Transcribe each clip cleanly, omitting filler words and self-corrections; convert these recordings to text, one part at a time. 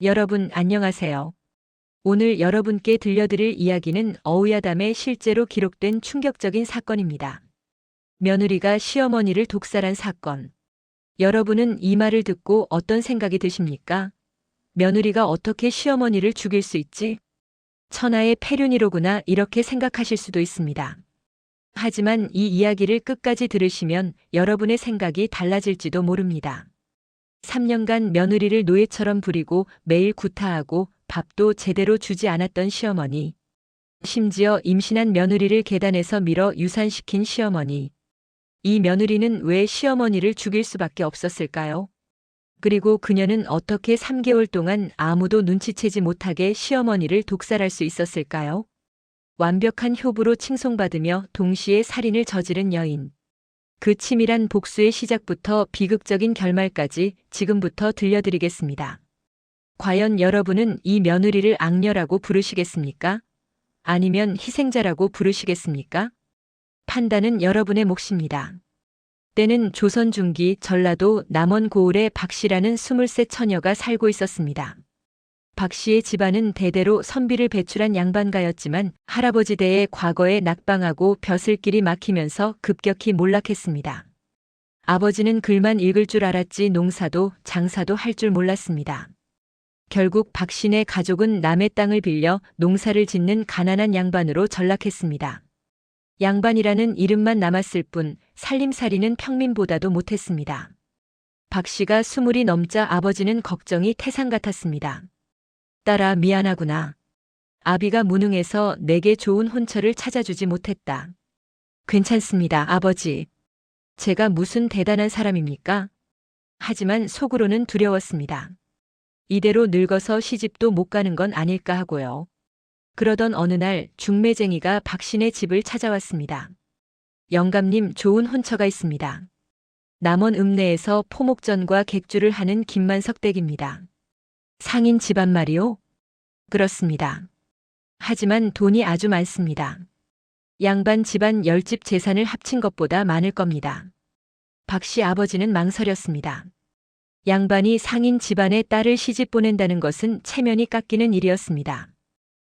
여러분 안녕하세요. 오늘 여러분께 들려드릴 이야기는 어우야담에 실제로 기록된 충격적인 사건입니다. 며느리가 시어머니를 독살한 사건. 여러분은 이 말을 듣고 어떤 생각이 드십니까? 며느리가 어떻게 시어머니를 죽일 수 있지? 천하의 폐륜이로구나 이렇게 생각하실 수도 있습니다. 하지만 이 이야기를 끝까지 들으시면 여러분의 생각이 달라질지도 모릅니다. 3년간 며느리를 노예처럼 부리고 매일 구타하고 밥도 제대로 주지 않았던 시어머니. 심지어 임신한 며느리를 계단에서 밀어 유산시킨 시어머니. 이 며느리는 왜 시어머니를 죽일 수밖에 없었을까요? 그리고 그녀는 어떻게 3개월 동안 아무도 눈치채지 못하게 시어머니를 독살할 수 있었을까요? 완벽한 효부로 칭송받으며 동시에 살인을 저지른 여인. 그 치밀한 복수의 시작부터 비극적인 결말까지 지금부터 들려드리겠습니다. 과연 여러분은 이 며느리를 악녀라고 부르시겠습니까? 아니면 희생자라고 부르시겠습니까? 판단은 여러분의 몫입니다. 때는 조선 중기 전라도 남원 고을에 박씨라는 23 처녀가 살고 있었습니다. 박씨의 집안은 대대로 선비를 배출한 양반가였지만 할아버지 대의 과거에 낙방하고 벼슬길이 막히면서 급격히 몰락했습니다. 아버지는 글만 읽을 줄 알았지 농사도 장사도 할 줄 몰랐습니다. 결국 박씨네 가족은 남의 땅을 빌려 농사를 짓는 가난한 양반으로 전락했습니다. 양반이라는 이름만 남았을 뿐 살림살이는 평민보다도 못했습니다. 박씨가 20이 넘자 아버지는 걱정이 태산 같았습니다. 딸아 미안하구나. 아비가 무능해서 내게 좋은 혼처를 찾아주지 못했다. 괜찮습니다, 아버지. 제가 무슨 대단한 사람입니까? 하지만 속으로는 두려웠습니다. 이대로 늙어서 시집도 못 가는 건 아닐까 하고요. 그러던 어느 날 중매쟁이가 박씨네 집을 찾아왔습니다. 영감님 좋은 혼처가 있습니다. 남원 읍내에서 포목전과 객주를 하는 김만석 댁입니다. 상인 집안 말이오? 그렇습니다. 하지만 돈이 아주 많습니다. 양반 집안 10집 재산을 합친 것보다 많을 겁니다. 박씨 아버지는 망설였습니다. 양반이 상인 집안에 딸을 시집 보낸다는 것은 체면이 깎이는 일이었습니다.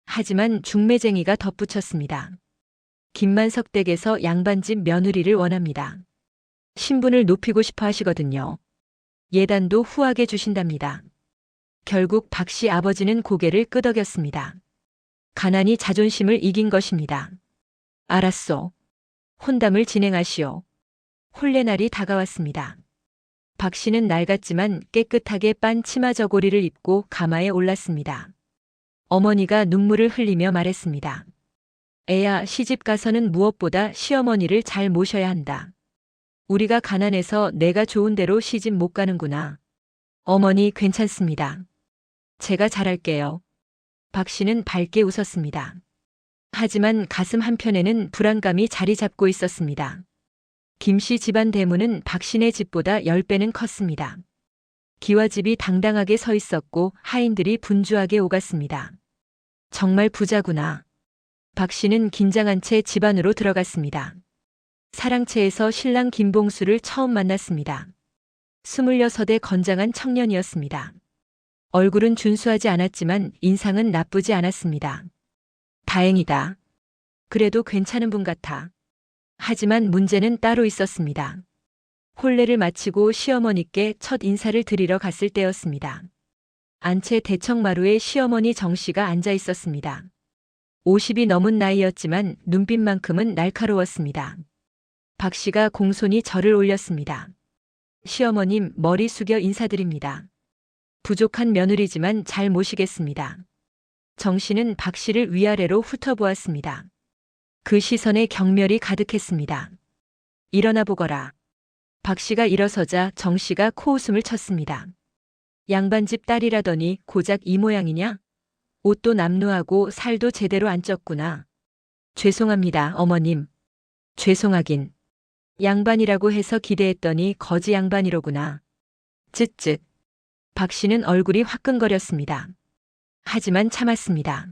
하지만 중매쟁이가 덧붙였습니다. 김만석 댁에서 양반집 며느리를 원합니다. 신분을 높이고 싶어 하시거든요. 예단도 후하게 주신답니다. 결국 박씨 아버지는 고개를 끄덕였습니다. 가난이 자존심을 이긴 것입니다. 알았소. 혼담을 진행하시오. 혼례날이 다가왔습니다. 박씨는 낡았지만 깨끗하게 빤 치마 저고리를 입고 가마에 올랐습니다. 어머니가 눈물을 흘리며 말했습니다. 애야, 시집 가서는 무엇보다 시어머니를 잘 모셔야 한다. 우리가 가난해서 내가 좋은 대로 시집 못 가는구나. 어머니 괜찮습니다. 제가 잘할게요. 박씨는 밝게 웃었습니다. 하지만 가슴 한편에는 불안감이 자리 잡고 있었습니다. 김씨 집안 대문은 박씨네 집보다 10배는 컸습니다. 기와집이 당당하게 서 있었고 하인들이 분주하게 오갔습니다. 정말 부자구나. 박씨는 긴장한 채 집 안으로 들어갔습니다. 사랑채에서 신랑 김봉수를 처음 만났습니다. 26의 건장한 청년이었습니다. 얼굴은 준수하지 않았지만 인상은 나쁘지 않았습니다. 다행이다. 그래도 괜찮은 분 같아. 하지만 문제는 따로 있었습니다. 혼례를 마치고 시어머니께 첫 인사를 드리러 갔을 때였습니다. 안채 대청마루에 시어머니 정씨가 앉아 있었습니다. 50이 넘은 나이였지만 눈빛만큼은 날카로웠습니다. 박씨가 공손히 절을 올렸습니다. 시어머님 머리 숙여 인사드립니다. 부족한 며느리지만 잘 모시겠습니다. 정씨는 박씨를 위아래로 훑어보았습니다. 그 시선에 경멸이 가득했습니다. 일어나 보거라. 박씨가 일어서자 정씨가 코웃음을 쳤습니다. 양반집 딸이라더니 고작 이 모양이냐? 옷도 남루하고 살도 제대로 안 쪘구나. 죄송합니다, 어머님. 죄송하긴. 양반이라고 해서 기대했더니 거지 양반이로구나. 쯧쯧. 박씨는 얼굴이 화끈거렸습니다. 하지만 참았습니다.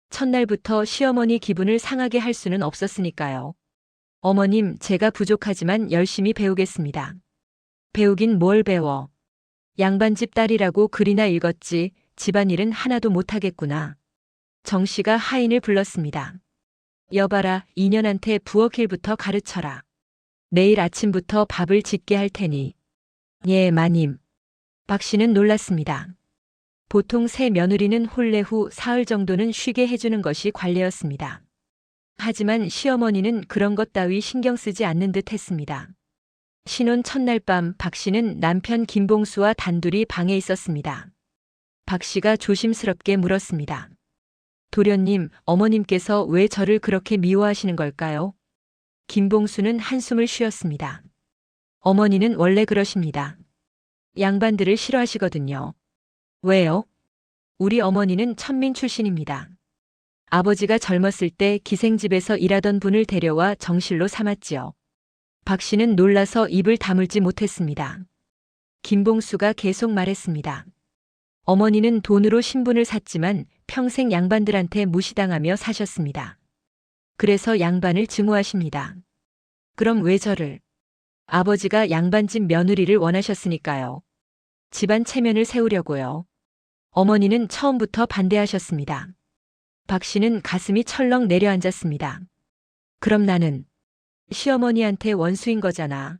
첫날부터 시어머니 기분을 상하게 할 수는 없었으니까요. 어머님, 제가 부족하지만 열심히 배우겠습니다. 배우긴 뭘 배워. 양반집 딸이라고 글이나 읽었지 집안일은 하나도 못하겠구나. 정 씨가 하인을 불렀습니다. 여봐라, 이년한테 부엌일부터 가르쳐라. 내일 아침부터 밥을 짓게 할 테니. 예, 마님. 박 씨는 놀랐습니다. 보통 새 며느리는 혼례 후 사흘 정도는 쉬게 해주는 것이 관례였습니다. 하지만 시어머니는 그런 것 따위 신경 쓰지 않는 듯 했습니다. 신혼 첫날 밤 박 씨는 남편 김봉수와 단둘이 방에 있었습니다. 박 씨가 조심스럽게 물었습니다. 도련님, 어머님께서 왜 저를 그렇게 미워하시는 걸까요? 김봉수는 한숨을 쉬었습니다. 어머니는 원래 그러십니다. 양반들을 싫어하시거든요. 왜요? 우리 어머니는 천민 출신입니다. 아버지가 젊었을 때 기생집에서 일하던 분을 데려와 정실로 삼았지요. 박 씨는 놀라서 입을 다물지 못했습니다. 김봉수가 계속 말했습니다. 어머니는 돈으로 신분을 샀지만 평생 양반들한테 무시당하며 사셨습니다. 그래서 양반을 증오하십니다. 그럼 왜 저를? 아버지가 양반집 며느리를 원하셨으니까요. 집안 체면을 세우려고요. 어머니는 처음부터 반대하셨습니다. 박 씨는 가슴이 철렁 내려앉았습니다. 그럼 나는 시어머니한테 원수인 거잖아.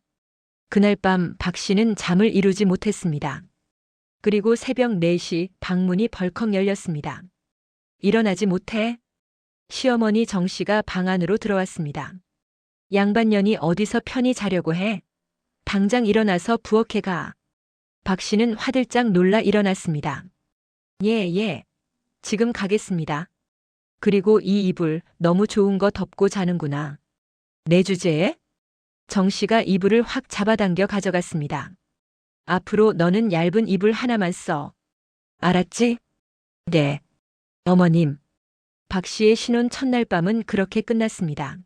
그날 밤 박 씨는 잠을 이루지 못했습니다. 그리고 새벽 4시 방문이 벌컥 열렸습니다. 일어나지 못해? 시어머니 정 씨가 방 안으로 들어왔습니다. 양반년이 어디서 편히 자려고 해? 당장 일어나서 부엌에 가. 박 씨는 화들짝 놀라 일어났습니다. 예. 지금 가겠습니다. 그리고 이 이불 너무 좋은 거 덮고 자는구나. 내 주제에? 정 씨가 이불을 확 잡아당겨 가져갔습니다. 앞으로 너는 얇은 이불 하나만 써. 알았지? 네. 어머님. 박 씨의 신혼 첫날 밤은 그렇게 끝났습니다.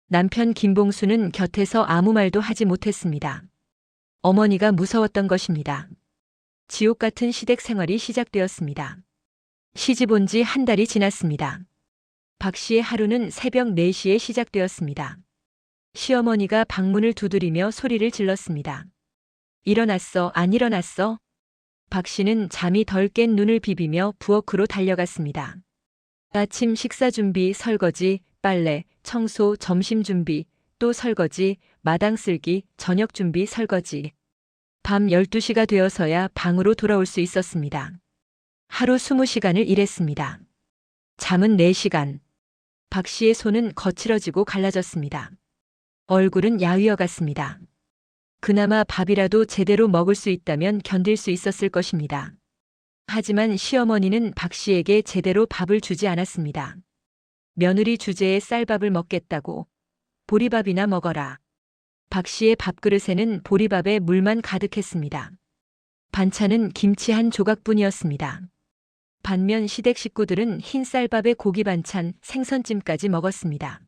남편 김봉수는 곁에서 아무 말도 하지 못했습니다. 어머니가 무서웠던 것입니다. 지옥 같은 시댁 생활이 시작되었습니다. 시집 온 지 한 달이 지났습니다. 박 씨의 하루는 새벽 4시에 시작되었습니다. 시어머니가 방문을 두드리며 소리를 질렀습니다. 일어났어, 안 일어났어? 박 씨는 잠이 덜 깬 눈을 비비며 부엌으로 달려갔습니다. 아침 식사 준비, 설거지, 빨래, 청소, 점심 준비, 또 설거지, 마당 쓸기, 저녁 준비, 설거지. 밤 12시가 되어서야 방으로 돌아올 수 있었습니다. 하루 20시간을 일했습니다. 잠은 4시간. 박 씨의 손은 거칠어지고 갈라졌습니다. 얼굴은 야위어 갔습니다. 그나마 밥이라도 제대로 먹을 수 있다면 견딜 수 있었을 것입니다. 하지만 시어머니는 박 씨에게 제대로 밥을 주지 않았습니다. 며느리 주제에 쌀밥을 먹겠다고. 보리밥이나 먹어라. 박 씨의 밥그릇에는 보리밥에 물만 가득했습니다. 반찬은 김치 한 조각뿐이었습니다. 반면 시댁 식구들은 흰 쌀밥에 고기 반찬, 생선찜까지 먹었습니다.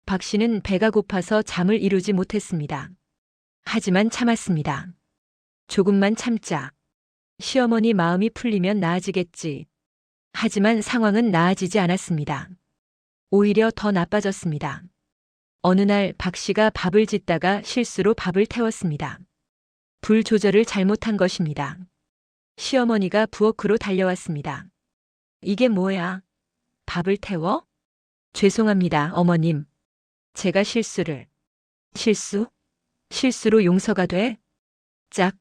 박 씨는 배가 고파서 잠을 이루지 못했습니다. 하지만 참았습니다. 조금만 참자. 시어머니 마음이 풀리면 나아지겠지. 하지만 상황은 나아지지 않았습니다. 오히려 더 나빠졌습니다. 어느 날 박 씨가 밥을 짓다가 실수로 밥을 태웠습니다. 불 조절을 잘못한 것입니다. 시어머니가 부엌으로 달려왔습니다. 이게 뭐야? 밥을 태워? 죄송합니다, 어머님. 제가 실수로 용서가 돼? 짝.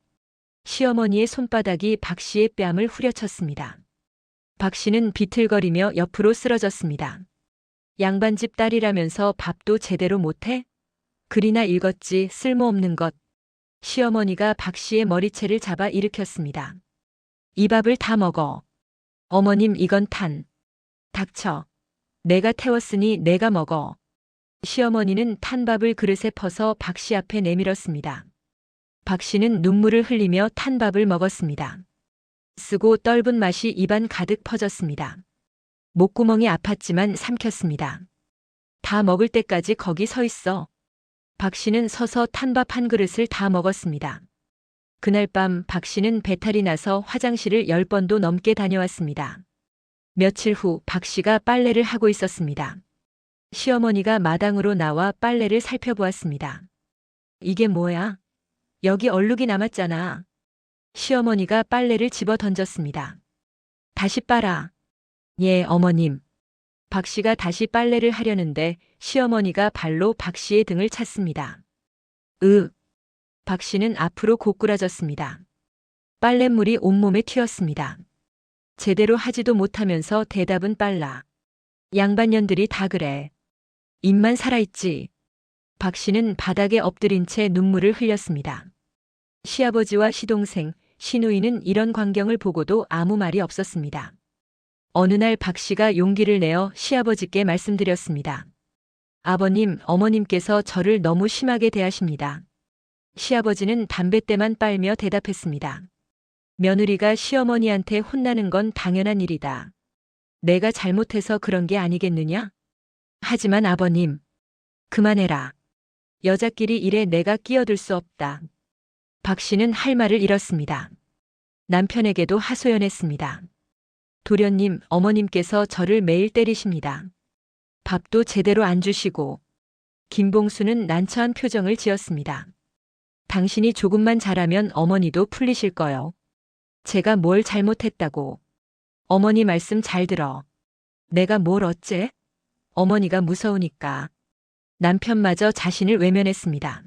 시어머니의 손바닥이 박 씨의 뺨을 후려쳤습니다. 박 씨는 비틀거리며 옆으로 쓰러졌습니다. 양반집 딸이라면서 밥도 제대로 못해? 글이나 읽었지 쓸모없는 것. 시어머니가 박 씨의 머리채를 잡아 일으켰습니다. 이 밥을 다 먹어. 어머님 이건 닥쳐. 내가 태웠으니 내가 먹어. 시어머니는 탄 밥을 그릇에 퍼서 박 씨 앞에 내밀었습니다. 박 씨는 눈물을 흘리며 탄 밥을 먹었습니다. 쓰고 떫은 맛이 입안 가득 퍼졌습니다. 목구멍이 아팠지만 삼켰습니다. 다 먹을 때까지 거기 서 있어. 박 씨는 서서 탄밥 한 그릇을 다 먹었습니다. 그날 밤 박 씨는 배탈이 나서 화장실을 10번도 넘게 다녀왔습니다. 며칠 후 박 씨가 빨래를 하고 있었습니다. 시어머니가 마당으로 나와 빨래를 살펴보았습니다. 이게 뭐야? 여기 얼룩이 남았잖아. 시어머니가 빨래를 집어 던졌습니다. 다시 빨아. 예, 어머님. 박 씨가 다시 빨래를 하려는데 시어머니가 발로 박 씨의 등을 찼습니다. 박 씨는 앞으로 고꾸라졌습니다. 빨랫물이 온몸에 튀었습니다. 제대로 하지도 못하면서 대답은 빨라. 양반년들이 다 그래. 입만 살아있지. 박 씨는 바닥에 엎드린 채 눈물을 흘렸습니다. 시아버지와 시동생, 시누이는 이런 광경을 보고도 아무 말이 없었습니다. 어느 날 박 씨가 용기를 내어 시아버지께 말씀드렸습니다. 아버님, 어머님께서 저를 너무 심하게 대하십니다. 시아버지는 담뱃대만 빨며 대답했습니다. 며느리가 시어머니한테 혼나는 건 당연한 일이다. 내가 잘못해서 그런 게 아니겠느냐? 하지만 아버님, 그만해라. 여자끼리 일에 내가 끼어들 수 없다. 박 씨는 할 말을 잃었습니다. 남편에게도 하소연했습니다. 도련님, 어머님께서 저를 매일 때리십니다. 밥도 제대로 안 주시고. 김봉수는 난처한 표정을 지었습니다. 당신이 조금만 잘하면 어머니도 풀리실 거요. 제가 뭘 잘못했다고. 어머니 말씀 잘 들어. 내가 뭘 어째? 어머니가 무서우니까. 남편마저 자신을 외면했습니다.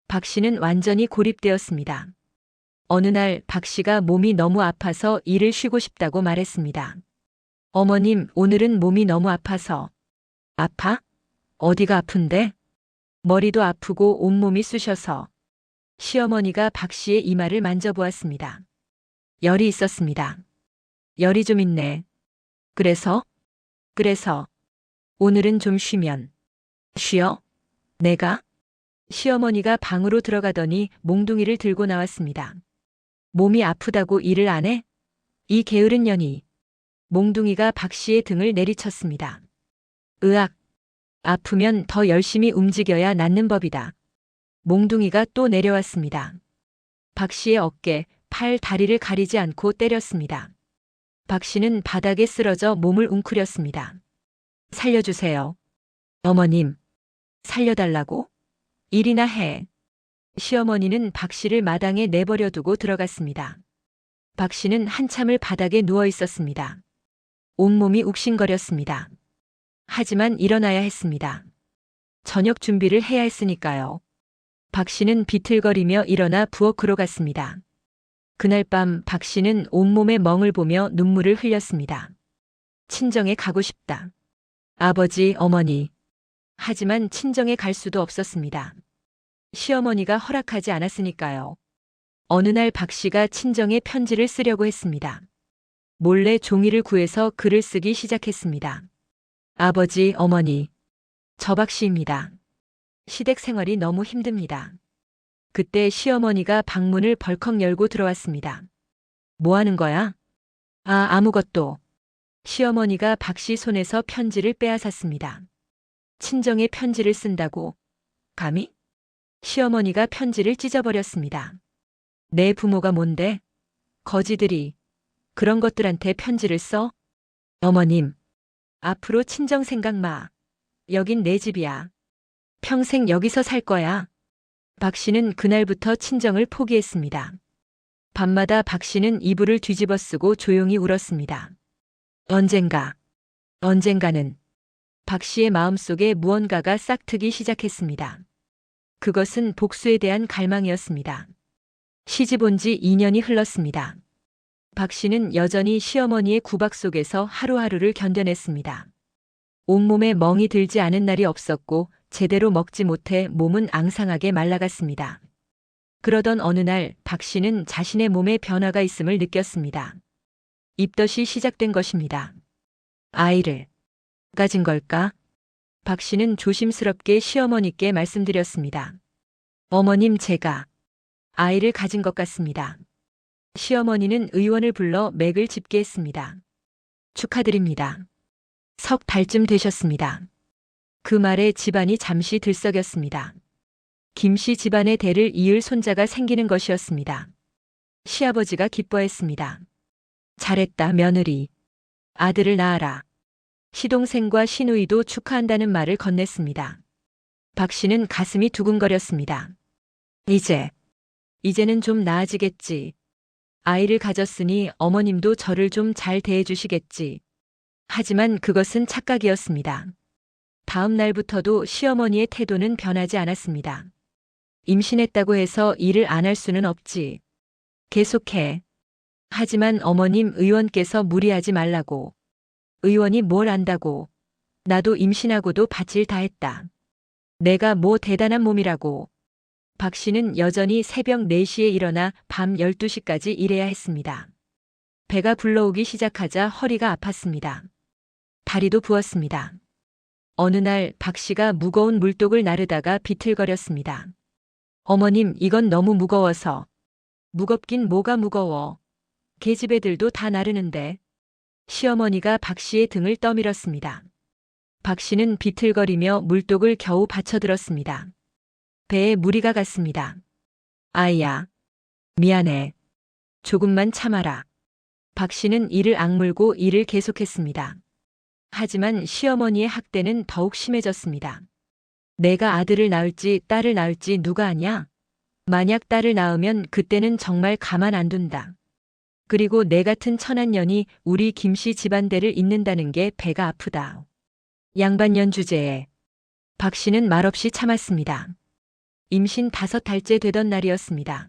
박 씨는 완전히 고립되었습니다. 어느 날 박 씨가 몸이 너무 아파서 일을 쉬고 싶다고 말했습니다. 어머님, 오늘은 몸이 너무 아파서. 아파? 어디가 아픈데? 머리도 아프고 온몸이 쑤셔서. 시어머니가 박 씨의 이마를 만져보았습니다. 열이 있었습니다. 열이 좀 있네. 그래서? 오늘은 좀 쉬면. 쉬어? 내가? 시어머니가 방으로 들어가더니 몽둥이를 들고 나왔습니다. 몸이 아프다고 일을 안 해? 이 게으른 년이. 몽둥이가 박 씨의 등을 내리쳤습니다. 으악. 아프면 더 열심히 움직여야 낫는 법이다. 몽둥이가 또 내려왔습니다. 박 씨의 어깨, 팔, 다리를 가리지 않고 때렸습니다. 박 씨는 바닥에 쓰러져 몸을 웅크렸습니다. 살려주세요. 어머님. 살려달라고? 일이나 해. 시어머니는 박 씨를 마당에 내버려 두고 들어갔습니다. 박 씨는 한참을 바닥에 누워 있었습니다. 온몸이 욱신거렸습니다. 하지만 일어나야 했습니다. 저녁 준비를 해야 했으니까요. 박 씨는 비틀거리며 일어나 부엌으로 갔습니다. 그날 밤 박 씨는 온몸에 멍을 보며 눈물을 흘렸습니다. 친정에 가고 싶다. 아버지, 어머니. 하지만 친정에 갈 수도 없었습니다. 시어머니가 허락하지 않았으니까요. 어느 날 박 씨가 친정에 편지를 쓰려고 했습니다. 몰래 종이를 구해서 글을 쓰기 시작했습니다. 아버지, 어머니. 저 박 씨입니다. 시댁 생활이 너무 힘듭니다. 그때 시어머니가 방문을 벌컥 열고 들어왔습니다. 뭐 하는 거야? 아무것도. 시어머니가 박 씨 손에서 편지를 빼앗았습니다. 친정에 편지를 쓴다고? 감히? 시어머니가 편지를 찢어버렸습니다. 내 부모가 뭔데? 거지들이 그런 것들한테 편지를 써? 어머님, 앞으로 친정 생각 마. 여긴 내 집이야. 평생 여기서 살 거야. 박 씨는 그날부터 친정을 포기했습니다. 밤마다 박 씨는 이불을 뒤집어 쓰고 조용히 울었습니다. 언젠가는 박 씨의 마음속에 무언가가 싹트기 시작했습니다. 그것은 복수에 대한 갈망이었습니다. 시집 온 지 2년이 흘렀습니다. 박 씨는 여전히 시어머니의 구박 속에서 하루하루를 견뎌냈습니다. 온몸에 멍이 들지 않은 날이 없었고 제대로 먹지 못해 몸은 앙상하게 말라갔습니다. 그러던 어느 날 박 씨는 자신의 몸에 변화가 있음을 느꼈습니다. 입덧이 시작된 것입니다. 아이를 가진 걸까? 박 씨는 조심스럽게 시어머니께 말씀드렸습니다. 어머님, 제가 아이를 가진 것 같습니다. 시어머니는 의원을 불러 맥을 짚게 했습니다. 축하드립니다. 석 달쯤 되셨습니다. 그 말에 집안이 잠시 들썩였습니다. 김 씨 집안의 대를 이을 손자가 생기는 것이었습니다. 시아버지가 기뻐했습니다. 잘했다, 며느리. 아들을 낳아라. 시동생과 시누이도 축하한다는 말을 건넸습니다. 박 씨는 가슴이 두근거렸습니다. 이제는 좀 나아지겠지. 아이를 가졌으니 어머님도 저를 좀 잘 대해주시겠지. 하지만 그것은 착각이었습니다. 다음 날부터도 시어머니의 태도는 변하지 않았습니다. 임신했다고 해서 일을 안 할 수는 없지. 계속해. 하지만 어머님 의원께서 무리하지 말라고. 의원이 뭘 안다고. 나도 임신하고도 밭일 다 했다. 내가 뭐 대단한 몸이라고. 박 씨는 여전히 새벽 4시에 일어나 밤 12시까지 일해야 했습니다. 배가 불러오기 시작하자 허리가 아팠습니다. 다리도 부었습니다. 어느 날 박 씨가 무거운 물독을 나르다가 비틀거렸습니다. 어머님, 이건 너무 무거워서. 무겁긴 뭐가 무거워. 계집애들도 다 나르는데. 시어머니가 박 씨의 등을 떠밀었습니다. 박 씨는 비틀거리며 물독을 겨우 받쳐들었습니다. 배에 무리가 갔습니다. 아이야. 미안해. 조금만 참아라. 박 씨는 이를 악물고 일을 계속했습니다. 하지만 시어머니의 학대는 더욱 심해졌습니다. 내가 아들을 낳을지 딸을 낳을지 누가 아냐? 만약 딸을 낳으면 그때는 정말 가만 안 둔다. 그리고 내 같은 천한년이 우리 김씨 집안대를 잇는다는 게 배가 아프다. 양반년 주제에 박 씨는 말없이 참았습니다. 임신 5달째 되던 날이었습니다.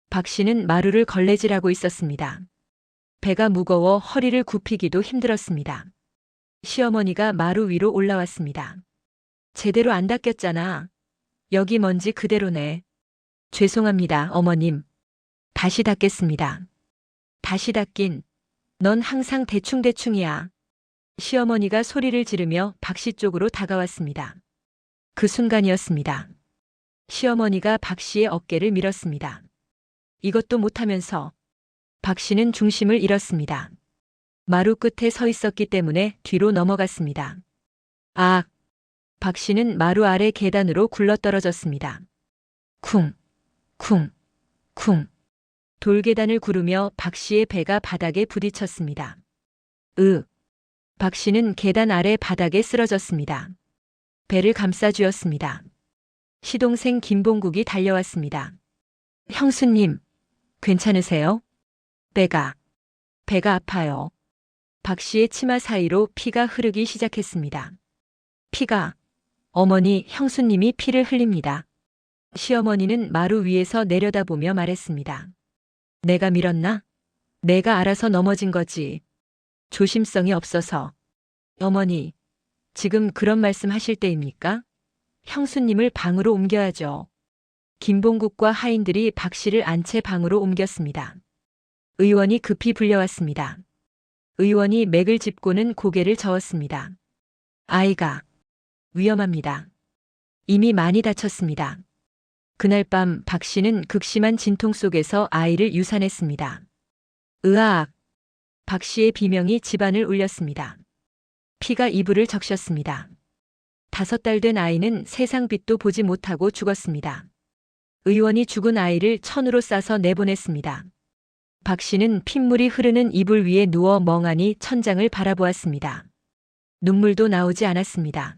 박 씨는 마루를 걸레질하고 있었습니다. 배가 무거워 허리를 굽히기도 힘들었습니다. 시어머니가 마루 위로 올라왔습니다. 제대로 안 닦였잖아. 여기 먼지 그대로네. 죄송합니다, 어머님. 다시 닦겠습니다. 다시 닦긴. 넌 항상 대충대충이야. 시어머니가 소리를 지르며 박 씨 쪽으로 다가왔습니다. 그 순간이었습니다. 시어머니가 박 씨의 어깨를 밀었습니다. 이것도 못하면서. 박 씨는 중심을 잃었습니다. 마루 끝에 서 있었기 때문에 뒤로 넘어갔습니다. 아! 박 씨는 마루 아래 계단으로 굴러떨어졌습니다. 쿵! 쿵! 쿵! 돌계단을 구르며 박 씨의 배가 바닥에 부딪혔습니다. 박 씨는 계단 아래 바닥에 쓰러졌습니다. 배를 감싸쥐었습니다. 시동생 김봉국이 달려왔습니다. 형수님, 괜찮으세요? 배가 아파요. 박 씨의 치마 사이로 피가 흐르기 시작했습니다. 피가, 어머니, 형수님이 피를 흘립니다. 시어머니는 마루 위에서 내려다보며 말했습니다. 내가 밀었나? 내가 알아서 넘어진 거지. 조심성이 없어서. 어머니, 지금 그런 말씀 하실 때입니까? 형수님을 방으로 옮겨야죠. 김봉국과 하인들이 박 씨를 안채 방으로 옮겼습니다. 의원이 급히 불려왔습니다. 의원이 맥을 짚고는 고개를 저었습니다. 아이가 위험합니다. 이미 많이 다쳤습니다. 그날 밤 박 씨는 극심한 진통 속에서 아이를 유산했습니다. 으악! 박 씨의 비명이 집안을 울렸습니다. 피가 이불을 적셨습니다. 5달 된 아이는 세상 빛도 보지 못하고 죽었습니다. 의원이 죽은 아이를 천으로 싸서 내보냈습니다. 박 씨는 핏물이 흐르는 이불 위에 누워 멍하니 천장을 바라보았습니다. 눈물도 나오지 않았습니다.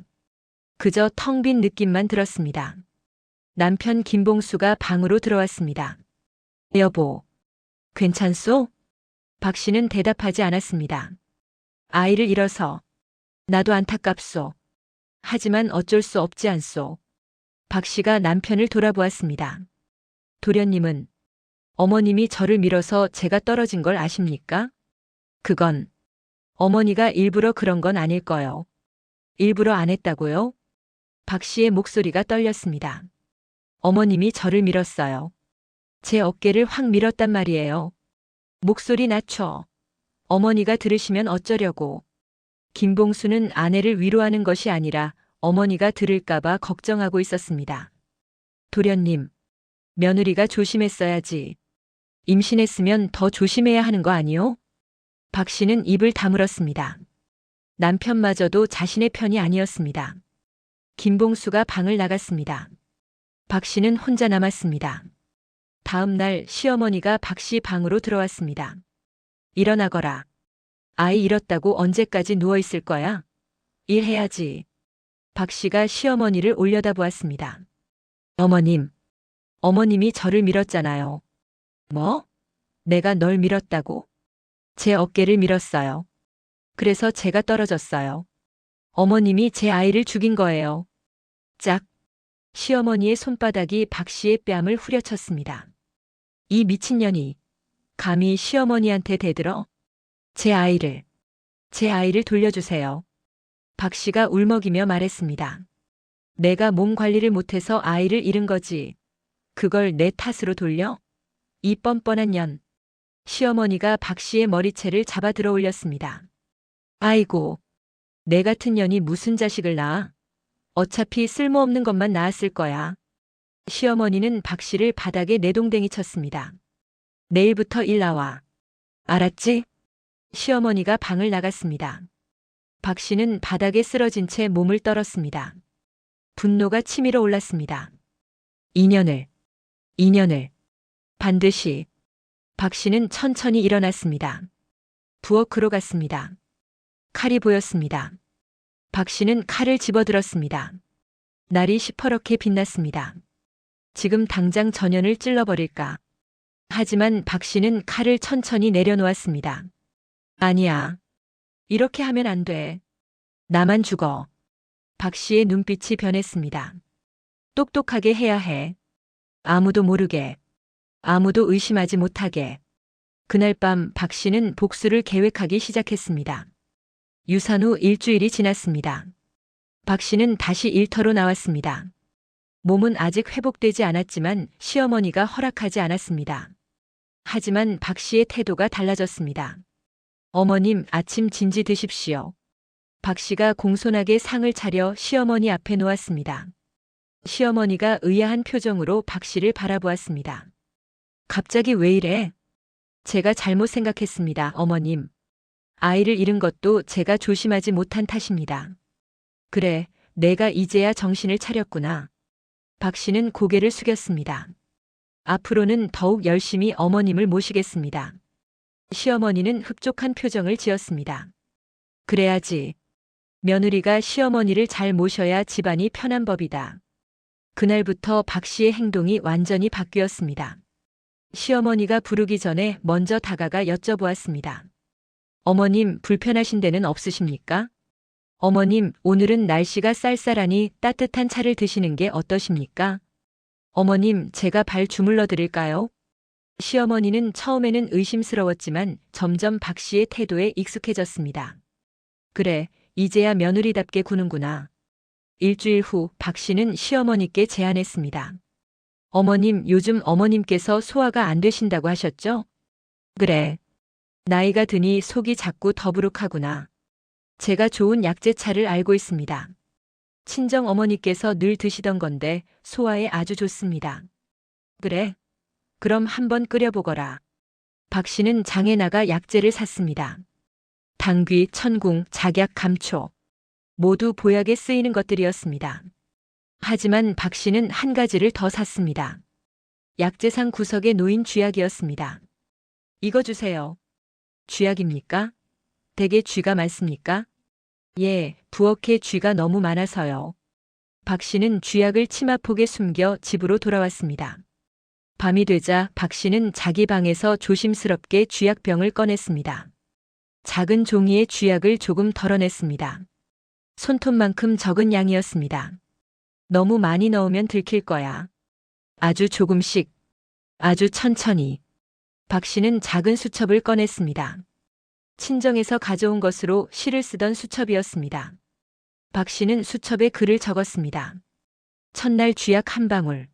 그저 텅 빈 느낌만 들었습니다. 남편 김봉수가 방으로 들어왔습니다. 여보, 괜찮소? 박 씨는 대답하지 않았습니다. 아이를 잃어서 나도 안타깝소. 하지만 어쩔 수 없지 않소. 박 씨가 남편을 돌아보았습니다. 도련님은 어머님이 저를 밀어서 제가 떨어진 걸 아십니까? 그건 어머니가 일부러 그런 건 아닐 거요. 일부러 안 했다고요? 박 씨의 목소리가 떨렸습니다. 어머님이 저를 밀었어요. 제 어깨를 확 밀었단 말이에요. 목소리 낮춰. 어머니가 들으시면 어쩌려고. 김봉수는 아내를 위로하는 것이 아니라 어머니가 들을까봐 걱정하고 있었습니다. 도련님, 며느리가 조심했어야지. 임신했으면 더 조심해야 하는 거 아니요? 박 씨는 입을 다물었습니다. 남편마저도 자신의 편이 아니었습니다. 김봉수가 방을 나갔습니다. 박 씨는 혼자 남았습니다. 다음 날 시어머니가 박 씨 방으로 들어왔습니다. 일어나거라. 아이 잃었다고 언제까지 누워 있을 거야? 일해야지. 박 씨가 시어머니를 올려다보았습니다. 어머님, 어머님이 저를 밀었잖아요. 뭐? 내가 널 밀었다고. 제 어깨를 밀었어요. 그래서 제가 떨어졌어요. 어머님이 제 아이를 죽인 거예요. 짝. 시어머니의 손바닥이 박 씨의 뺨을 후려쳤습니다. 이 미친년이 감히 시어머니한테 대들어? 제 아이를 돌려주세요. 박 씨가 울먹이며 말했습니다. 내가 몸 관리를 못해서 아이를 잃은 거지. 그걸 내 탓으로 돌려? 이 뻔뻔한 년. 시어머니가 박 씨의 머리채를 잡아 들어 올렸습니다. 아이고, 내 같은 년이 무슨 자식을 낳아? 어차피 쓸모없는 것만 낳았을 거야. 시어머니는 박 씨를 바닥에 내동댕이 쳤습니다. 내일부터 일 나와. 알았지? 시어머니가 방을 나갔습니다. 박 씨는 바닥에 쓰러진 채 몸을 떨었습니다. 분노가 치밀어 올랐습니다. 2년을 반드시. 박 씨는 천천히 일어났습니다. 부엌으로 갔습니다. 칼이 보였습니다. 박 씨는 칼을 집어들었습니다. 날이 시퍼렇게 빛났습니다. 지금 당장 전현을 찔러버릴까. 하지만 박 씨는 칼을 천천히 내려놓았습니다. 아니야. 이렇게 하면 안 돼. 나만 죽어. 박 씨의 눈빛이 변했습니다. 똑똑하게 해야 해. 아무도 모르게. 아무도 의심하지 못하게. 그날 밤 박 씨는 복수를 계획하기 시작했습니다. 유산 후 일주일이 지났습니다. 박 씨는 다시 일터로 나왔습니다. 몸은 아직 회복되지 않았지만 시어머니가 허락하지 않았습니다. 하지만 박 씨의 태도가 달라졌습니다. 어머님, 아침 진지 드십시오. 박 씨가 공손하게 상을 차려 시어머니 앞에 놓았습니다. 시어머니가 의아한 표정으로 박 씨를 바라보았습니다. 갑자기 왜 이래? 제가 잘못 생각했습니다, 어머님. 아이를 잃은 것도 제가 조심하지 못한 탓입니다. 그래, 내가 이제야 정신을 차렸구나. 박 씨는 고개를 숙였습니다. 앞으로는 더욱 열심히 어머님을 모시겠습니다. 시어머니는 흡족한 표정을 지었습니다. 그래야지. 며느리가 시어머니를 잘 모셔야 집안이 편한 법이다. 그날부터 박 씨의 행동이 완전히 바뀌었습니다. 시어머니가 부르기 전에 먼저 다가가 여쭤보았습니다. 어머님, 불편하신 데는 없으십니까? 어머님, 오늘은 날씨가 쌀쌀하니 따뜻한 차를 드시는 게 어떠십니까? 어머님, 제가 발 주물러 드릴까요? 시어머니는 처음에는 의심스러웠지만 점점 박 씨의 태도에 익숙해졌습니다. 그래, 이제야 며느리답게 구는구나. 일주일 후 박 씨는 시어머니께 제안했습니다. 어머님, 요즘 어머님께서 소화가 안 되신다고 하셨죠? 그래. 나이가 드니 속이 자꾸 더부룩하구나. 제가 좋은 약재차를 알고 있습니다. 친정 어머니께서 늘 드시던 건데 소화에 아주 좋습니다. 그래? 그럼 한번 끓여보거라. 박 씨는 장에 나가 약재를 샀습니다. 당귀, 천궁, 작약, 감초. 모두 보약에 쓰이는 것들이었습니다. 하지만 박 씨는 한 가지를 더 샀습니다. 약재상 구석에 놓인 쥐약이었습니다. 이거 주세요. 쥐약입니까? 댁에 쥐가 많습니까? 예, 부엌에 쥐가 너무 많아서요. 박 씨는 쥐약을 치마폭에 숨겨 집으로 돌아왔습니다. 밤이 되자 박 씨는 자기 방에서 조심스럽게 쥐약병을 꺼냈습니다. 작은 종이에 쥐약을 조금 덜어냈습니다. 손톱만큼 적은 양이었습니다. 너무 많이 넣으면 들킬 거야. 아주 조금씩, 아주 천천히. 박 씨는 작은 수첩을 꺼냈습니다. 친정에서 가져온 것으로 시를 쓰던 수첩이었습니다. 박 씨는 수첩에 글을 적었습니다. 첫날 쥐약 한 방울.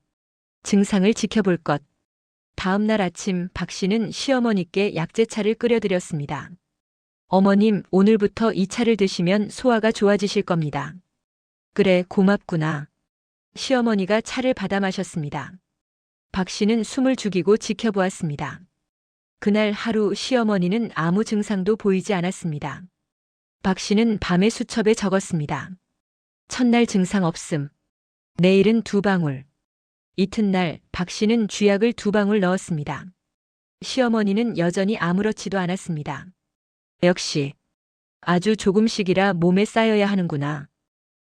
증상을 지켜볼 것. 다음 날 아침 박 씨는 시어머니께 약재차를 끓여드렸습니다. 어머님, 오늘부터 이 차를 드시면 소화가 좋아지실 겁니다. 그래, 고맙구나. 시어머니가 차를 받아 마셨습니다. 박 씨는 숨을 죽이고 지켜보았습니다. 그날 하루 시어머니는 아무 증상도 보이지 않았습니다. 박 씨는 밤에 수첩에 적었습니다. 첫날 증상 없음. 내일은 2방울. 이튿날 박 씨는 쥐약을 2방울 넣었습니다. 시어머니는 여전히 아무렇지도 않았습니다. 역시 아주 조금씩이라 몸에 쌓여야 하는구나.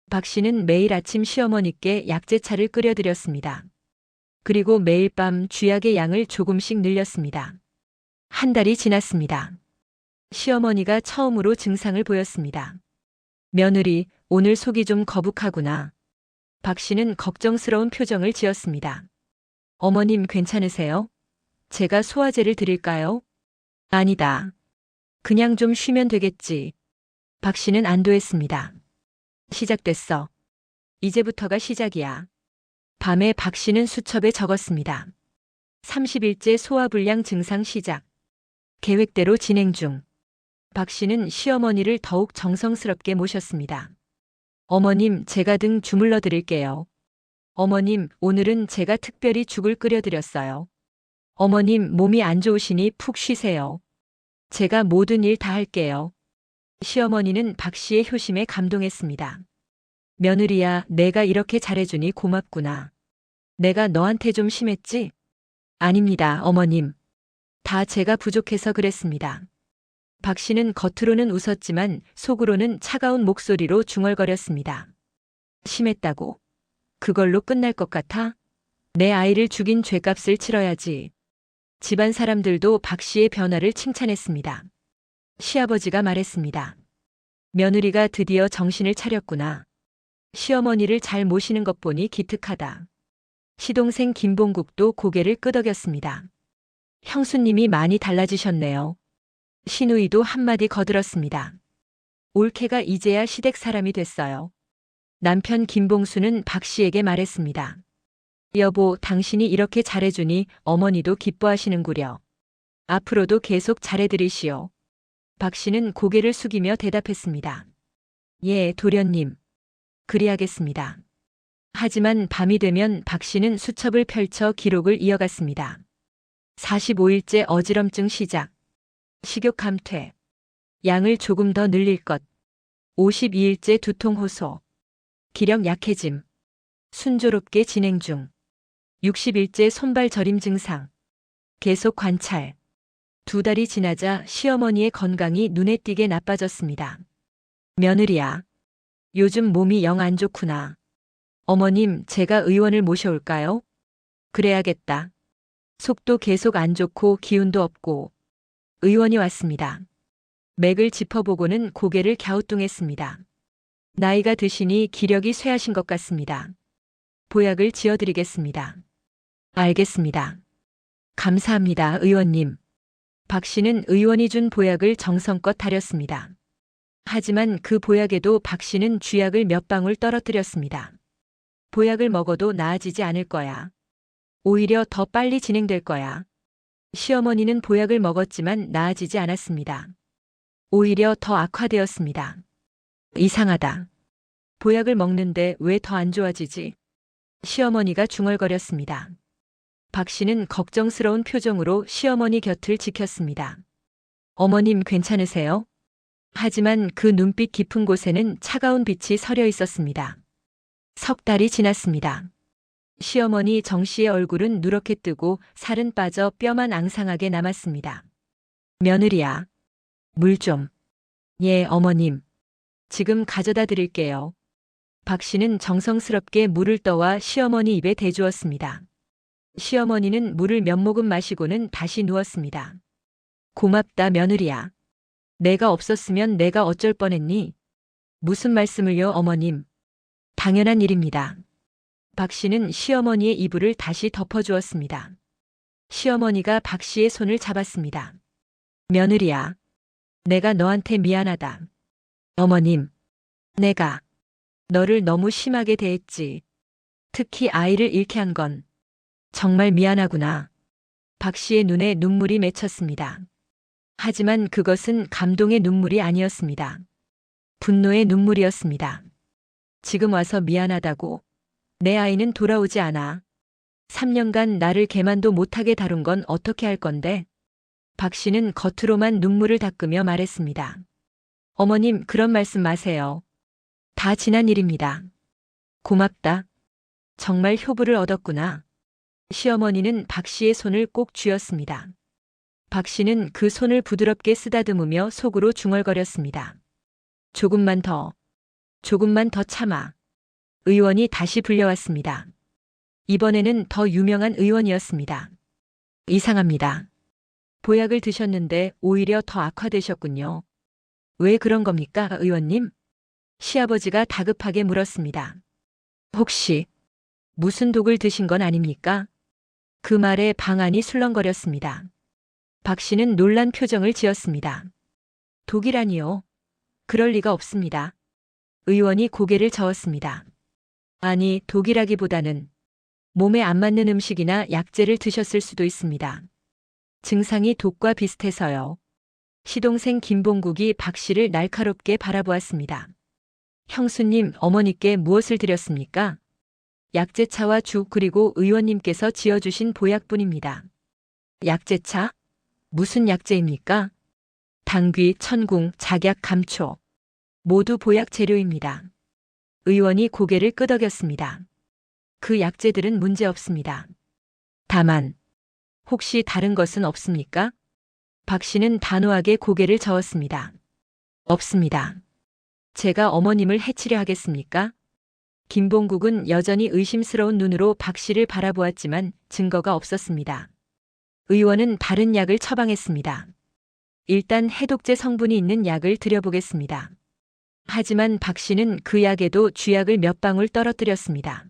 박 씨는 매일 아침 시어머니께 약재차를 끓여드렸습니다. 그리고 매일 밤 쥐약의 양을 조금씩 늘렸습니다. 한 달이 지났습니다. 시어머니가 처음으로 증상을 보였습니다. 며느리, 오늘 속이 좀 거북하구나. 박 씨는 걱정스러운 표정을 지었습니다. 어머님 괜찮으세요? 제가 소화제를 드릴까요? 아니다. 그냥 좀 쉬면 되겠지. 박 씨는 안도했습니다. 시작됐어. 이제부터가 시작이야. 밤에 박 씨는 수첩에 적었습니다. 30일째 소화불량 증상 시작. 계획대로 진행 중. 박 씨는 시어머니를 더욱 정성스럽게 모셨습니다. 어머님, 제가 등 주물러 드릴게요. 어머님, 오늘은 제가 특별히 죽을 끓여 드렸어요. 어머님, 몸이 안 좋으시니 푹 쉬세요. 제가 모든 일 다 할게요. 시어머니는 박 씨의 효심에 감동했습니다. 며느리야, 내가 이렇게 잘해주니 고맙구나. 내가 너한테 좀 심했지? 아닙니다, 어머님. 다 제가 부족해서 그랬습니다. 박 씨는 겉으로는 웃었지만 속으로는 차가운 목소리로 중얼거렸습니다. 심했다고? 그걸로 끝날 것 같아? 내 아이를 죽인 죄값을 치러야지. 집안 사람들도 박 씨의 변화를 칭찬했습니다. 시아버지가 말했습니다. 며느리가 드디어 정신을 차렸구나. 시어머니를 잘 모시는 것 보니 기특하다. 시동생 김봉국도 고개를 끄덕였습니다. 형수님이 많이 달라지셨네요. 시누이도 한마디 거들었습니다. 올케가 이제야 시댁 사람이 됐어요. 남편 김봉수는 박 씨에게 말했습니다. 여보, 당신이 이렇게 잘해주니 어머니도 기뻐하시는구려. 앞으로도 계속 잘해드리시오. 박 씨는 고개를 숙이며 대답했습니다. 예, 도련님. 그리하겠습니다. 하지만 밤이 되면 박 씨는 수첩을 펼쳐 기록을 이어갔습니다. 45일째 어지럼증 시작. 식욕 감퇴. 양을 조금 더 늘릴 것. 52일째 두통 호소. 기력 약해짐. 순조롭게 진행 중. 60일째 손발 저림 증상. 계속 관찰. 2달이 지나자 시어머니의 건강이 눈에 띄게 나빠졌습니다. 며느리야. 요즘 몸이 영 안 좋구나. 어머님, 제가 의원을 모셔올까요? 그래야겠다. 속도 계속 안 좋고 기운도 없고. 의원이 왔습니다. 맥을 짚어보고는 고개를 갸우뚱했습니다. 나이가 드시니 기력이 쇠하신 것 같습니다. 보약을 지어드리겠습니다. 알겠습니다. 감사합니다, 의원님. 박 씨는 의원이 준 보약을 정성껏 다렸습니다. 하지만 그 보약에도 박 씨는 쥐약을 몇 방울 떨어뜨렸습니다. 보약을 먹어도 나아지지 않을 거야. 오히려 더 빨리 진행될 거야. 시어머니는 보약을 먹었지만 나아지지 않았습니다. 오히려 더 악화되었습니다. 이상하다. 보약을 먹는데 왜 더 안 좋아지지? 시어머니가 중얼거렸습니다. 박 씨는 걱정스러운 표정으로 시어머니 곁을 지켰습니다. 어머님 괜찮으세요? 하지만 그 눈빛 깊은 곳에는 차가운 빛이 서려 있었습니다. 3달이 지났습니다. 시어머니 정 씨의 얼굴은 누렇게 뜨고 살은 빠져 뼈만 앙상하게 남았습니다. 며느리야. 물 좀. 예, 어머님. 지금 가져다 드릴게요. 박 씨는 정성스럽게 물을 떠와 시어머니 입에 대주었습니다. 시어머니는 물을 몇 모금 마시고는 다시 누웠습니다. 고맙다, 며느리야. 내가 없었으면 내가 어쩔 뻔했니? 무슨 말씀을요, 어머님. 당연한 일입니다. 박 씨는 시어머니의 이불을 다시 덮어주었습니다. 시어머니가 박 씨의 손을 잡았습니다. 며느리야. 내가 너한테 미안하다. 어머님. 내가 너를 너무 심하게 대했지. 특히 아이를 잃게 한 건. 정말 미안하구나. 박 씨의 눈에 눈물이 맺혔습니다. 하지만 그것은 감동의 눈물이 아니었습니다. 분노의 눈물이었습니다. 지금 와서 미안하다고. 내 아이는 돌아오지 않아. 3년간 나를 개만도 못하게 다룬 건 어떻게 할 건데? 박 씨는 겉으로만 눈물을 닦으며 말했습니다. 어머님, 그런 말씀 마세요. 다 지난 일입니다. 고맙다. 정말 효부를 얻었구나. 시어머니는 박 씨의 손을 꼭 쥐었습니다. 박 씨는 그 손을 부드럽게 쓰다듬으며 속으로 중얼거렸습니다. 조금만 더 참아. 의원이 다시 불려왔습니다. 이번에는 더 유명한 의원이었습니다. 이상합니다. 보약을 드셨는데 오히려 더 악화되셨군요. 왜 그런 겁니까, 의원님? 시아버지가 다급하게 물었습니다. 혹시 무슨 독을 드신 건 아닙니까? 그 말에 방안이 술렁거렸습니다. 박 씨는 놀란 표정을 지었습니다. 독이라니요? 그럴 리가 없습니다. 의원이 고개를 저었습니다. 아니, 독이라기보다는 몸에 안 맞는 음식이나 약재를 드셨을 수도 있습니다. 증상이 독과 비슷해서요. 시동생 김봉국이 박 씨를 날카롭게 바라보았습니다. 형수님, 어머니께 무엇을 드렸습니까? 약재차와 죽 그리고 의원님께서 지어주신 보약뿐입니다. 약재차? 무슨 약재입니까? 당귀, 천궁, 작약, 감초. 모두 보약 재료입니다. 의원이 고개를 끄덕였습니다. 그 약재들은 문제 없습니다. 다만, 혹시 다른 것은 없습니까? 박 씨는 단호하게 고개를 저었습니다. 없습니다. 제가 어머님을 해치려 하겠습니까? 김봉국은 여전히 의심스러운 눈으로 박 씨를 바라보았지만 증거가 없었습니다. 의원은 다른 약을 처방했습니다. 일단 해독제 성분이 있는 약을 드려보겠습니다. 하지만 박 씨는 그 약에도 쥐약을 몇 방울 떨어뜨렸습니다.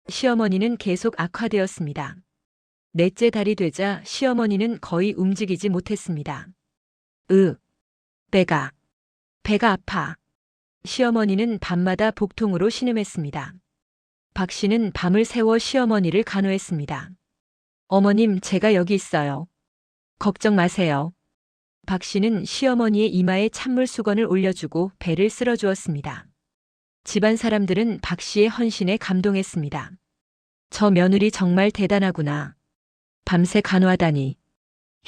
시어머니는 계속 악화되었습니다. 넷째 달이 되자 시어머니는 거의 움직이지 못했습니다. 배가 아파. 시어머니는 밤마다 복통으로 신음했습니다. 박 씨는 밤을 새워 시어머니를 간호했습니다. 어머님, 제가 여기 있어요. 걱정 마세요. 박 씨는 시어머니의 이마에 찬물 수건을 올려주고 배를 쓸어주었습니다. 집안 사람들은 박 씨의 헌신에 감동했습니다. 저 며느리 정말 대단하구나. 밤새 간호하다니.